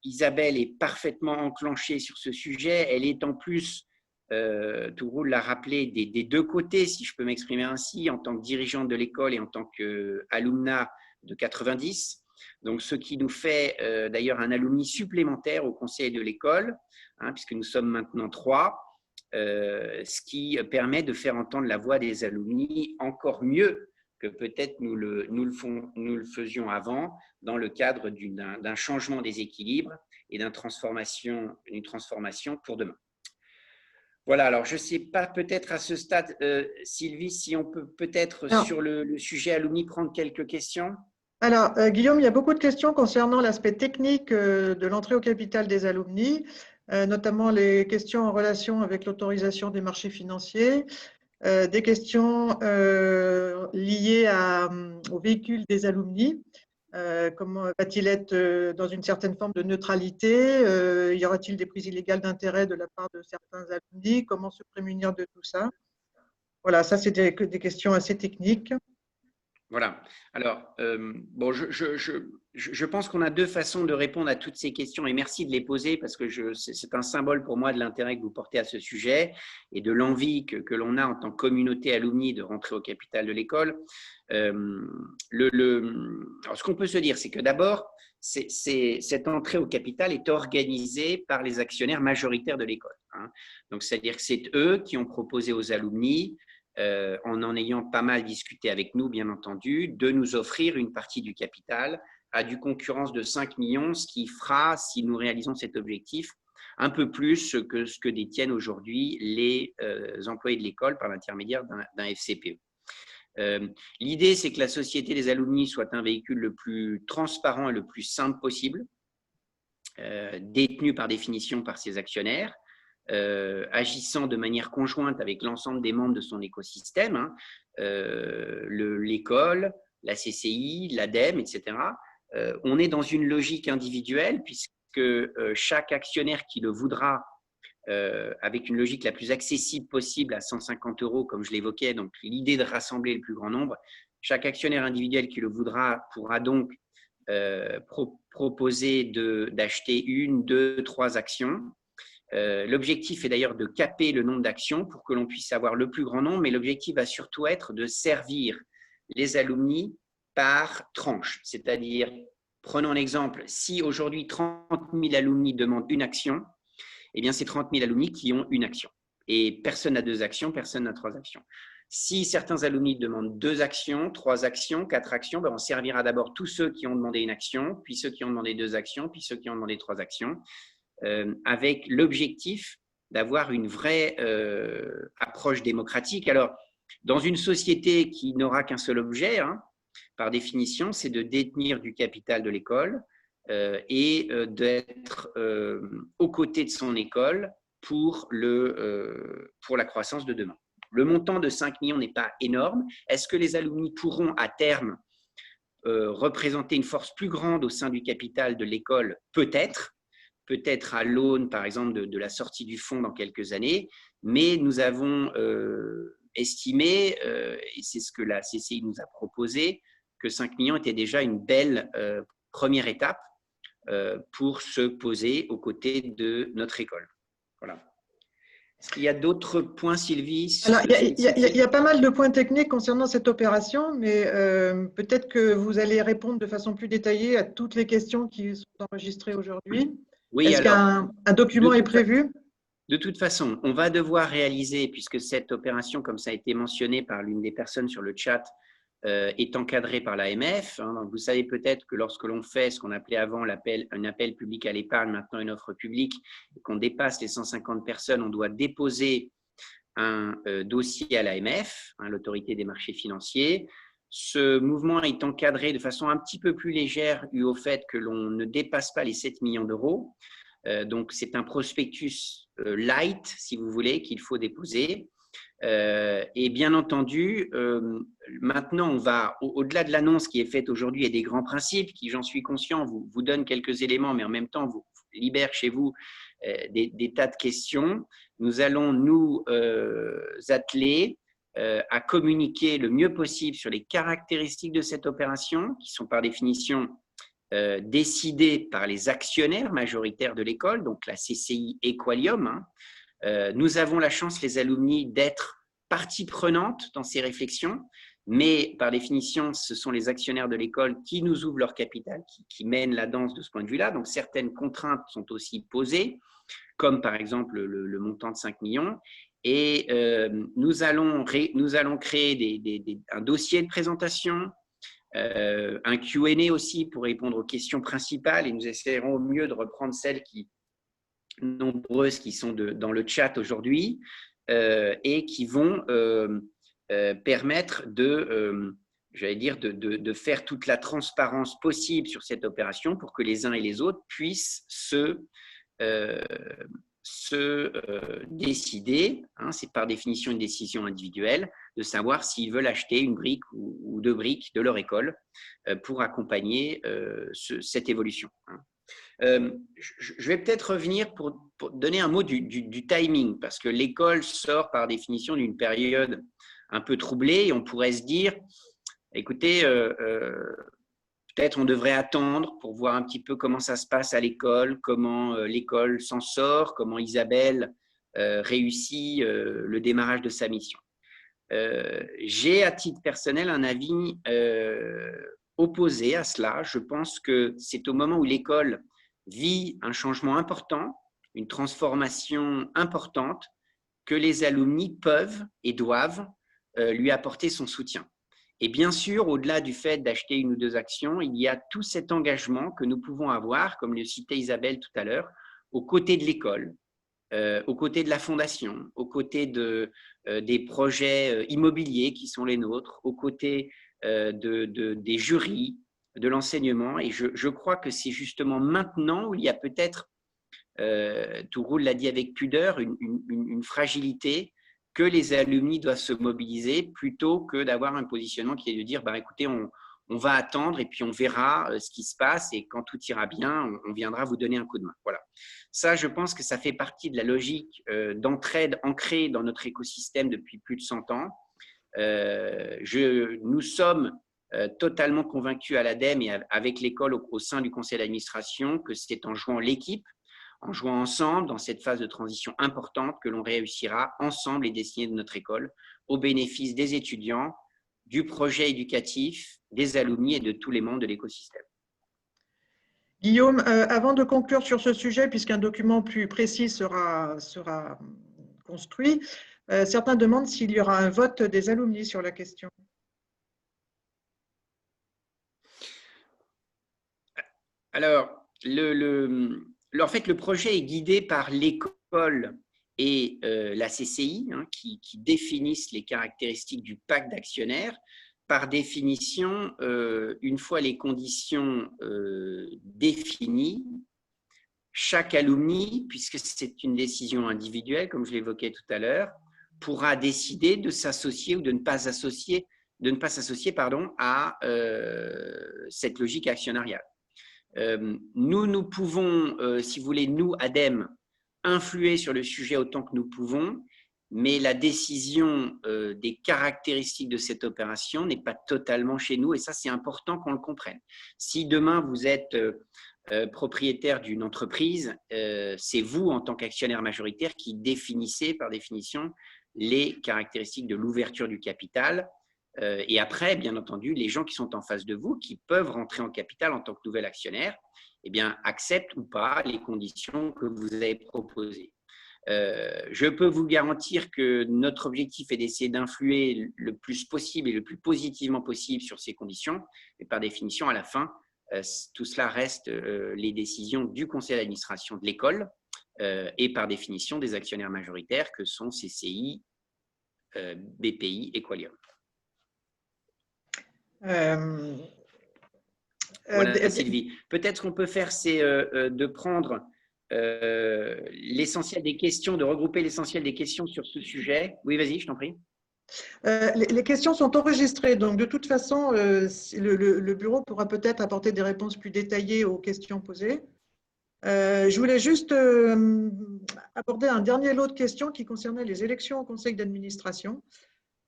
Isabelle est parfaitement enclenchée sur ce sujet. Elle est en plus, Tougroul l'a rappelé, des deux côtés, si je peux m'exprimer ainsi, en tant que dirigeante de l'école et en tant qu'alumna de 90. Donc, ce qui nous fait d'ailleurs un alumni supplémentaire au conseil de l'école, puisque nous sommes maintenant 3, ce qui permet de faire entendre la voix des alumni encore mieux que peut-être nous le faisions avant, dans le cadre d'un changement des équilibres et d'une transformation pour demain. Voilà, alors je ne sais pas, peut-être à ce stade, Sylvie, si on peut peut-être sur le sujet alumni prendre quelques questions. Alors, Guillaume, il y a beaucoup de questions concernant l'aspect technique de l'entrée au capital des alumni, notamment les questions en relation avec l'autorisation des marchés financiers, des questions liées au véhicule des alumni. Comment va-t-il être dans une certaine forme de neutralité? Y aura-t-il des prises illégales d'intérêt de la part de certains alumni? Comment se prémunir de tout ça? Voilà, ça c'est des questions assez techniques. Voilà. Alors, bon, je pense qu'on a deux façons de répondre à toutes ces questions et merci de les poser parce que c'est un symbole pour moi de l'intérêt que vous portez à ce sujet et de l'envie que l'on a en tant que communauté alumni de rentrer au capital de l'école. Alors, ce qu'on peut se dire, c'est que d'abord, cette entrée au capital est organisée par les actionnaires majoritaires de l'école. Hein. Donc, c'est-à-dire que c'est eux qui ont proposé aux alumni, en ayant pas mal discuté avec nous, bien entendu, de nous offrir une partie du capital à du concurrence de 5 millions, ce qui fera, si nous réalisons cet objectif, un peu plus que ce que détiennent aujourd'hui les employés de l'école par l'intermédiaire d'un FCPE. L'idée, c'est que la société des alumni soit un véhicule le plus transparent et le plus simple possible, détenu par définition par ses actionnaires, agissant de manière conjointe avec l'ensemble des membres de son écosystème, hein, l'école, la CCI, l'ADEME, etc. On est dans une logique individuelle puisque chaque actionnaire qui le voudra, avec une logique la plus accessible possible à 150 €, comme je l'évoquais, donc l'idée de rassembler le plus grand nombre, chaque actionnaire individuel qui le voudra pourra donc proposer d'acheter 1, 2, 3 actions. L'objectif est d'ailleurs de caper le nombre d'actions pour que l'on puisse avoir le plus grand nombre, mais l'objectif va surtout être de servir les alumni par tranche. C'est-à-dire, prenons l'exemple, si aujourd'hui 30 000 alumni demandent une action, eh bien c'est 30 000 alumni qui ont une action. Et personne n'a 2 actions, personne n'a 3 actions. Si certains alumni demandent 2 actions, 3 actions, 4 actions, ben on servira d'abord tous ceux qui ont demandé une action, puis ceux qui ont demandé 2 actions, puis ceux qui ont demandé 3 actions. Avec l'objectif d'avoir une vraie approche démocratique. Alors, dans une société qui n'aura qu'un seul objet, hein, par définition, c'est de détenir du capital de l'école et d'être aux côtés de son école pour la croissance de demain. Le montant de 5 millions n'est pas énorme. Est-ce que les alumni pourront à terme représenter une force plus grande au sein du capital de l'école? Peut-être à l'aune, par exemple, de la sortie du fonds dans quelques années, mais nous avons estimé, et c'est ce que la CCI nous a proposé, que 5 millions était déjà une belle première étape pour se poser aux côtés de notre école. Voilà. Est-ce qu'il y a d'autres points, Sylvie? Alors, il y a pas mal de points techniques concernant cette opération, mais peut-être que vous allez répondre de façon plus détaillée à toutes les questions qui sont enregistrées aujourd'hui. Oui, est-ce qu'un document est prévu? De toute façon, on va devoir réaliser, puisque cette opération, comme ça a été mentionné par l'une des personnes sur le chat, est encadrée par l'AMF. Hein. Vous savez peut-être que lorsque l'on fait ce qu'on appelait avant un appel public à l'épargne, maintenant une offre publique, et qu'on dépasse les 150 personnes, on doit déposer un dossier à l'AMF, hein, l'autorité des marchés financiers. Ce mouvement est encadré de façon un petit peu plus légère dû au fait que l'on ne dépasse pas les 7 millions d'euros. Donc, c'est un prospectus light, si vous voulez, qu'il faut déposer. Et bien entendu, maintenant, on va, au-delà de l'annonce qui est faite aujourd'hui et des grands principes qui, j'en suis conscient, vous donnent quelques éléments, mais en même temps, vous libèrent chez vous des tas de questions. Nous allons nous atteler à communiquer le mieux possible sur les caractéristiques de cette opération, qui sont par définition décidées par les actionnaires majoritaires de l'école, donc la CCI Equalium. Hein. Nous avons la chance, les alumni, d'être partie prenante dans ces réflexions, mais par définition, ce sont les actionnaires de l'école qui nous ouvrent leur capital, qui mènent la danse de ce point de vue-là. Donc, certaines contraintes sont aussi posées, comme par exemple le montant de 5 millions. Et nous allons créer un dossier de présentation, un Q&A aussi pour répondre aux questions principales, et nous essaierons au mieux de reprendre celles nombreuses qui sont dans le chat aujourd'hui et qui vont permettre de faire toute la transparence possible sur cette opération pour que les uns et les autres puissent se décider, hein, c'est par définition une décision individuelle, de savoir s'ils veulent acheter une brique ou 2 briques de leur école pour accompagner cette évolution. Hein. Je vais peut-être revenir pour donner un mot du timing, parce que l'école sort par définition d'une période un peu troublée et on pourrait se dire Écoutez, peut-être on devrait attendre pour voir un petit peu comment ça se passe à l'école, comment l'école s'en sort, comment Isabelle réussit le démarrage de sa mission. J'ai à titre personnel un avis opposé à cela. Je pense que c'est au moment où l'école vit un changement important, une transformation importante, que les alumni peuvent et doivent lui apporter son soutien. Et bien sûr, au-delà du fait d'acheter une ou deux actions, il y a tout cet engagement que nous pouvons avoir, comme le citait Isabelle tout à l'heure, aux côtés de l'école, aux côtés de la fondation, aux côtés des projets immobiliers qui sont les nôtres, aux côtés des jurys, de l'enseignement. Et je crois que c'est justement maintenant où il y a peut-être, Touroul l'a dit avec pudeur, une fragilité que les alumni doivent se mobiliser plutôt que d'avoir un positionnement qui est de dire, écoutez, on va attendre et puis on verra ce qui se passe et quand tout ira bien, on viendra vous donner un coup de main. Voilà. Ça, je pense que ça fait partie de la logique d'entraide ancrée dans notre écosystème depuis plus de 100 ans. Nous sommes totalement convaincus à l'ADEME et avec l'école au sein du conseil d'administration que c'est en jouant l'équipe, en jouant ensemble dans cette phase de transition importante que l'on réussira ensemble les destinées de notre école au bénéfice des étudiants, du projet éducatif, des alumni et de tous les membres de l'écosystème. Guillaume, avant de conclure sur ce sujet, puisqu'un document plus précis sera construit, certains demandent s'il y aura un vote des alumni sur la question. Alors, en fait, le projet est guidé par l'école et la CCI, qui définissent les caractéristiques du pacte d'actionnaires. Par définition, une fois les conditions définies, chaque alumni, puisque c'est une décision individuelle, comme je l'évoquais tout à l'heure, pourra décider de s'associer ou de ne pas s'associer à cette logique actionnariale. Nous pouvons, si vous voulez, nous, ADEME, influer sur le sujet autant que nous pouvons, mais la décision des caractéristiques de cette opération n'est pas totalement chez nous et ça, c'est important qu'on le comprenne. Si demain, vous êtes propriétaire d'une entreprise, c'est vous, en tant qu'actionnaire majoritaire, qui définissez par définition les caractéristiques de l'ouverture du capital. Et après, bien entendu, les gens qui sont en face de vous, qui peuvent rentrer en capital en tant que nouvel actionnaire, eh bien, acceptent ou pas les conditions que vous avez proposées. Je peux vous garantir que notre objectif est d'essayer d'influer le plus possible et le plus positivement possible sur ces conditions. Et par définition, à la fin, tout cela reste les décisions du conseil d'administration de l'école et par définition des actionnaires majoritaires que sont CCI, BPI et Qualium. Voilà, Sylvie. Peut-être qu'on peut faire, c'est de prendre l'essentiel des questions, de regrouper l'essentiel des questions sur ce sujet. Oui, vas-y, je t'en prie. Les questions sont enregistrées, donc de toute façon, le bureau pourra peut-être apporter des réponses plus détaillées aux questions posées. Je voulais juste aborder un dernier lot de questions qui concernait les élections au conseil d'administration.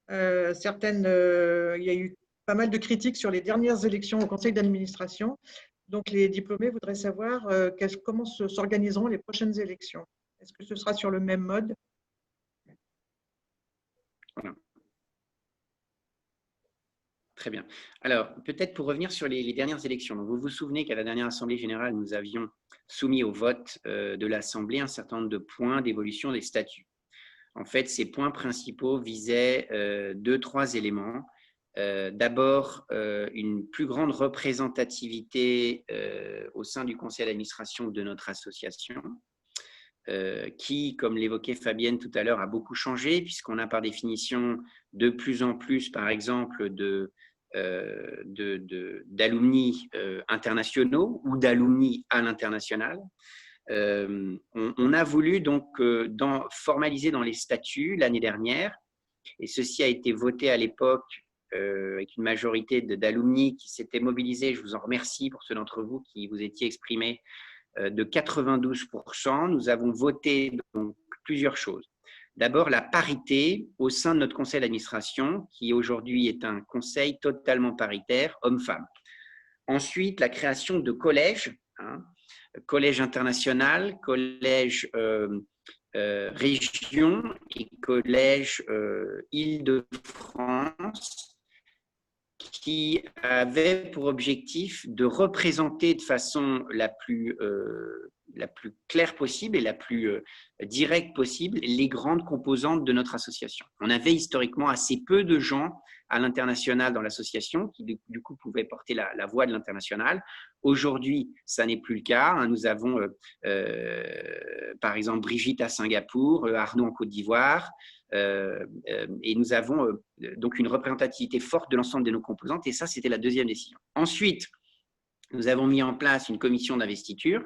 Il y a eu pas mal de critiques sur les dernières élections au conseil d'administration. Donc, les diplômés voudraient savoir comment s'organiseront les prochaines élections. Est-ce que ce sera sur le même mode? Voilà. Très bien. Alors, peut-être pour revenir sur les dernières élections. Donc, vous vous souvenez qu'à la dernière Assemblée générale, nous avions soumis au vote de l'Assemblée un certain nombre de points d'évolution des statuts. En fait, ces points principaux visaient 2-3 éléments. D'abord, une plus grande représentativité au sein du conseil d'administration de notre association, qui, comme l'évoquait Fabienne tout à l'heure, a beaucoup changé, puisqu'on a par définition de plus en plus, par exemple, d'alumni internationaux ou d'alumni à l'international. On a voulu donc formaliser dans les statuts l'année dernière, et ceci a été voté à l'époque avec une majorité d'alumni qui s'étaient mobilisés. Je vous en remercie pour ceux d'entre vous qui vous étiez exprimés, de 92%. Nous avons voté donc plusieurs choses. D'abord, la parité au sein de notre conseil d'administration, qui aujourd'hui est un conseil totalement paritaire, hommes-femmes. Ensuite, la création de collèges, collège international, collège région et collège Île-de-France, qui avait pour objectif de représenter de façon la plus claire possible et la plus directe possible les grandes composantes de notre association. On avait historiquement assez peu de gens à l'international dans l'association qui du coup pouvaient porter la voix de l'international. Aujourd'hui, ça n'est plus le cas. Nous avons par exemple Brigitte à Singapour, Arnaud en Côte d'Ivoire, et nous avons donc une représentativité forte de l'ensemble de nos composantes, et ça, c'était la deuxième décision. Ensuite, nous avons mis en place une commission d'investiture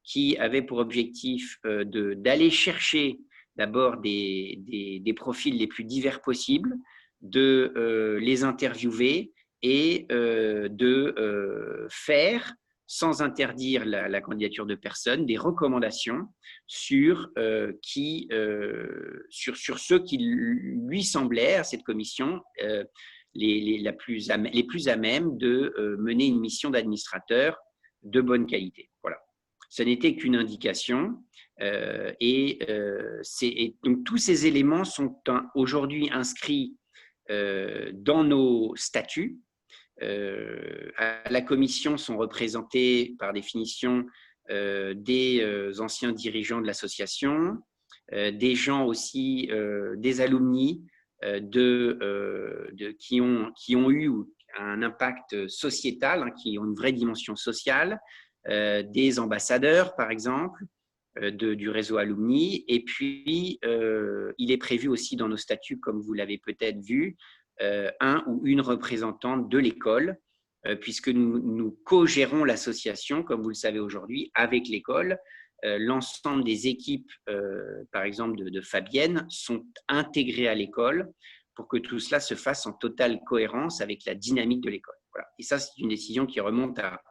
qui avait pour objectif d'aller chercher d'abord des profils les plus divers possibles, de les interviewer et de faire, sans interdire la candidature de personne, des recommandations sur ceux qui lui semblaient, à cette commission, les plus à même de mener une mission d'administrateur de bonne qualité. Voilà. Ce n'était qu'une indication et donc tous ces éléments sont aujourd'hui inscrits dans nos statuts. À la commission sont représentés par définition des anciens dirigeants de l'association, des gens aussi, des alumni qui ont eu un impact sociétal, qui ont une vraie dimension sociale, des ambassadeurs par exemple, du réseau alumni, et puis il est prévu aussi dans nos statuts, comme vous l'avez peut-être vu, un ou une représentante de l'école, puisque nous co-gérons l'association, comme vous le savez aujourd'hui, avec l'école. L'ensemble des équipes, par exemple de Fabienne, sont intégrées à l'école pour que tout cela se fasse en totale cohérence avec la dynamique de l'école. Voilà. Et ça, c'est une décision qui remonte à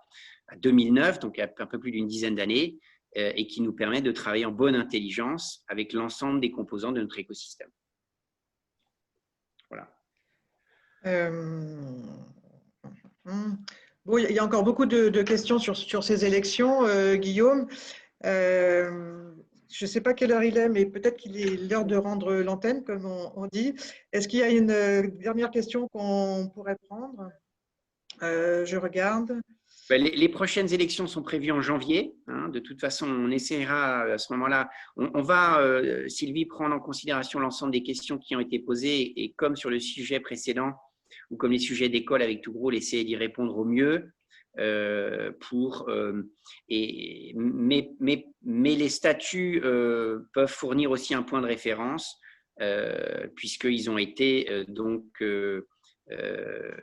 2009, donc à un peu plus d'une dizaine d'années, et qui nous permet de travailler en bonne intelligence avec l'ensemble des composants de notre écosystème. Voilà. Bon, il y a encore beaucoup de questions sur ces élections, Guillaume. Je ne sais pas quelle heure il est, mais peut-être qu'il est l'heure de rendre l'antenne, comme on dit. Est-ce qu'il y a une dernière question qu'on pourrait prendre? Je regarde. Les prochaines élections sont prévues en janvier. De toute façon, on essaiera à ce moment-là. On va, Sylvie, prendre en considération l'ensemble des questions qui ont été posées et comme sur le sujet précédent ou comme les sujets d'école avec Tougroul, essayer d'y répondre au mieux. Mais les statuts peuvent fournir aussi un point de référence puisqu'ils ont été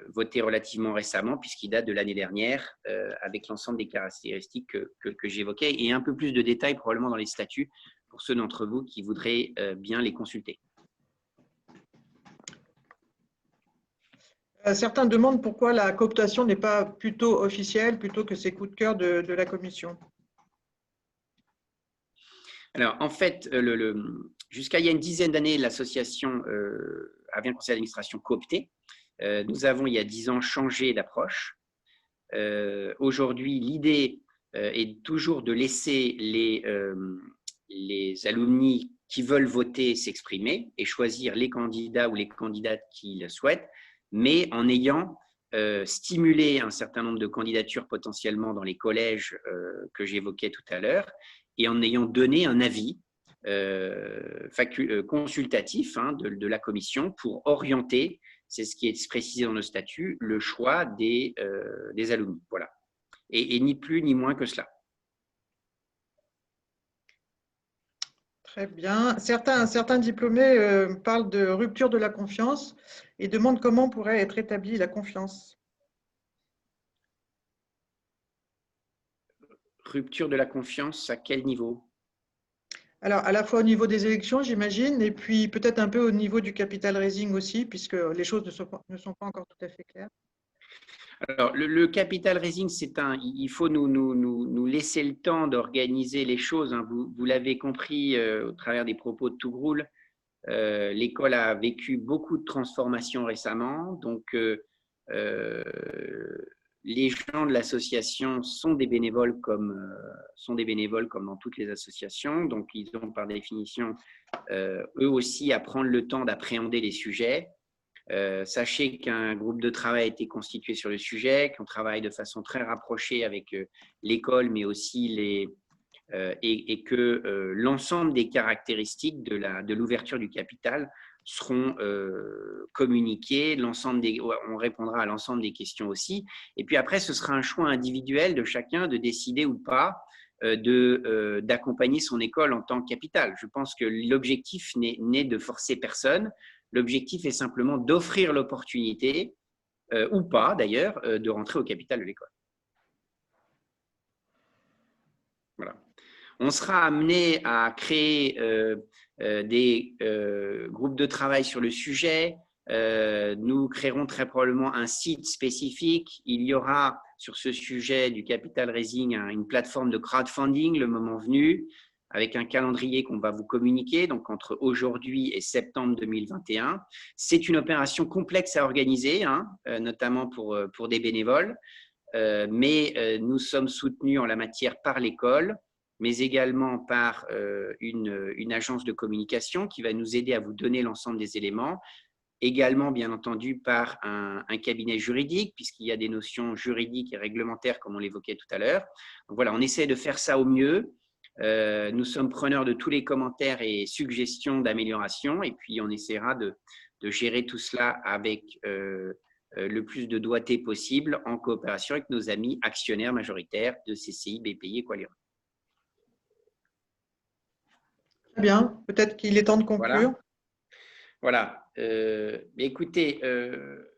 voté relativement récemment, puisqu'il date de l'année dernière, avec l'ensemble des caractéristiques que j'évoquais, et un peu plus de détails probablement dans les statuts pour ceux d'entre vous qui voudraient bien les consulter. Certains demandent pourquoi la cooptation n'est pas plutôt officielle, plutôt que ces coups de cœur de la commission. Alors, en fait, jusqu'à il y a une dizaine d'années, l'association avait un conseil d'administration coopté. Nous avons, il y a 10 ans, changé d'approche. Aujourd'hui, l'idée est toujours de laisser les alumni qui veulent voter s'exprimer et choisir les candidats ou les candidates qu'ils souhaitent, mais en ayant stimulé un certain nombre de candidatures potentiellement dans les collèges que j'évoquais tout à l'heure et en ayant donné un avis consultatif de la commission pour orienter, c'est ce qui est précisé dans nos statuts, le choix des alumni. Voilà. Et ni plus ni moins que cela. Très bien. Certains diplômés parlent de rupture de la confiance et demandent comment pourrait être établie la confiance. Rupture de la confiance, à quel niveau? Alors, à la fois au niveau des élections, j'imagine, et puis peut-être un peu au niveau du capital raising aussi, puisque les choses ne sont pas encore tout à fait claires. Alors, le capital raising, il faut nous laisser le temps d'organiser les choses. Vous l'avez compris au travers des propos de Tougroul, L'école a vécu beaucoup de transformations récemment, donc les gens de l'association sont des bénévoles comme dans toutes les associations, donc ils ont par définition eux aussi à prendre le temps d'appréhender les sujets. Sachez qu'un groupe de travail a été constitué sur le sujet, qu'on travaille de façon très rapprochée avec l'école, mais aussi et que l'ensemble des caractéristiques de l'ouverture du capital seront communiquées, on répondra à l'ensemble des questions aussi. Et puis après, ce sera un choix individuel de chacun de décider ou pas d'accompagner son école en tant que capital. Je pense que l'objectif n'est de forcer personne. L'objectif est simplement d'offrir l'opportunité, ou pas d'ailleurs, de rentrer au capital de l'école. Voilà. On sera amené à créer des groupes de travail sur le sujet. Nous créerons très probablement un site spécifique. Il y aura sur ce sujet du capital raising une plateforme de crowdfunding le moment venu, avec un calendrier qu'on va vous communiquer, donc entre aujourd'hui et septembre 2021. C'est une opération complexe à organiser, notamment pour des bénévoles, mais nous sommes soutenus en la matière par l'école, mais également par une agence de communication qui va nous aider à vous donner l'ensemble des éléments, également bien entendu par un cabinet juridique, puisqu'il y a des notions juridiques et réglementaires comme on l'évoquait tout à l'heure. Donc voilà, on essaie de faire ça au mieux. Nous sommes preneurs de tous les commentaires et suggestions d'amélioration, et puis on essaiera de gérer tout cela avec le plus de doigté possible en coopération avec nos amis actionnaires majoritaires de CCI, BPI et Qualiron. Très bien, peut-être qu'il est temps de conclure. Voilà. Écoutez,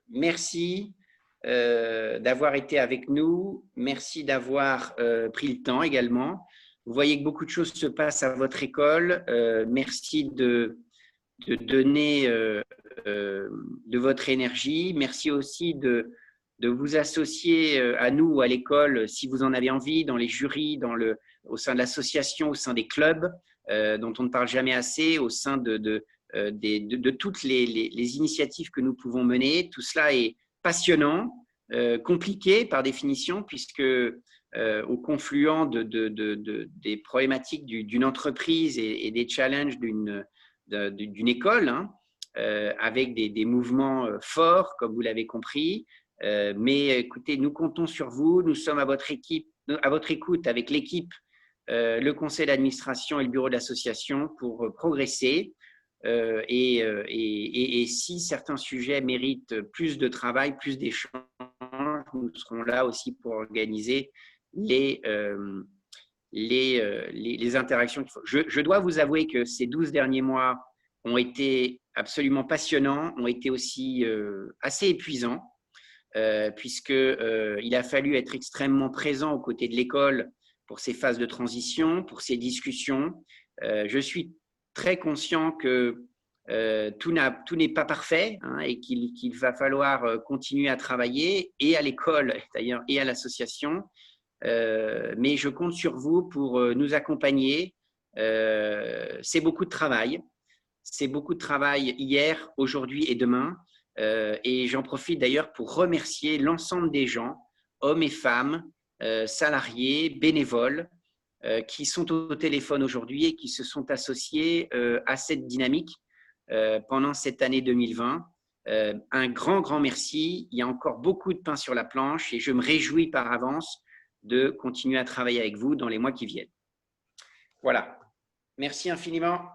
merci d'avoir été avec nous, merci d'avoir pris le temps également. Vous voyez que beaucoup de choses se passent à votre école. Merci de donner de votre énergie. Merci aussi de vous associer à nous, à l'école, si vous en avez envie, dans les jurys, au sein de l'association, au sein des clubs, dont on ne parle jamais assez, au sein de toutes les initiatives que nous pouvons mener. Tout cela est passionnant, compliqué par définition, puisque au confluent des problématiques d'une entreprise et des challenges d'une école, avec des mouvements forts, comme vous l'avez compris. Mais écoutez, nous comptons sur vous, nous sommes à votre écoute avec l'équipe, le conseil d'administration et le bureau de l'association pour progresser. Et si certains sujets méritent plus de travail, plus d'échanges, nous serons là aussi pour organiser les interactions qu'il faut. Je dois vous avouer que ces 12 derniers mois ont été absolument passionnants, ont été aussi assez épuisants, puisqu'il a fallu être extrêmement présent aux côtés de l'école pour ces phases de transition, pour ces discussions. Je suis très conscient que tout n'est pas parfait, et qu'il va falloir continuer à travailler, et à l'école d'ailleurs, et à l'association. Mais je compte sur vous pour nous accompagner. C'est beaucoup de travail. C'est beaucoup de travail hier, aujourd'hui et demain. Et j'en profite d'ailleurs pour remercier l'ensemble des gens, hommes et femmes, salariés, bénévoles, qui sont au téléphone aujourd'hui et qui se sont associés à cette dynamique pendant cette année 2020. Un grand merci. Il y a encore beaucoup de pain sur la planche et je me réjouis par avance de continuer à travailler avec vous dans les mois qui viennent. Voilà. Merci infiniment.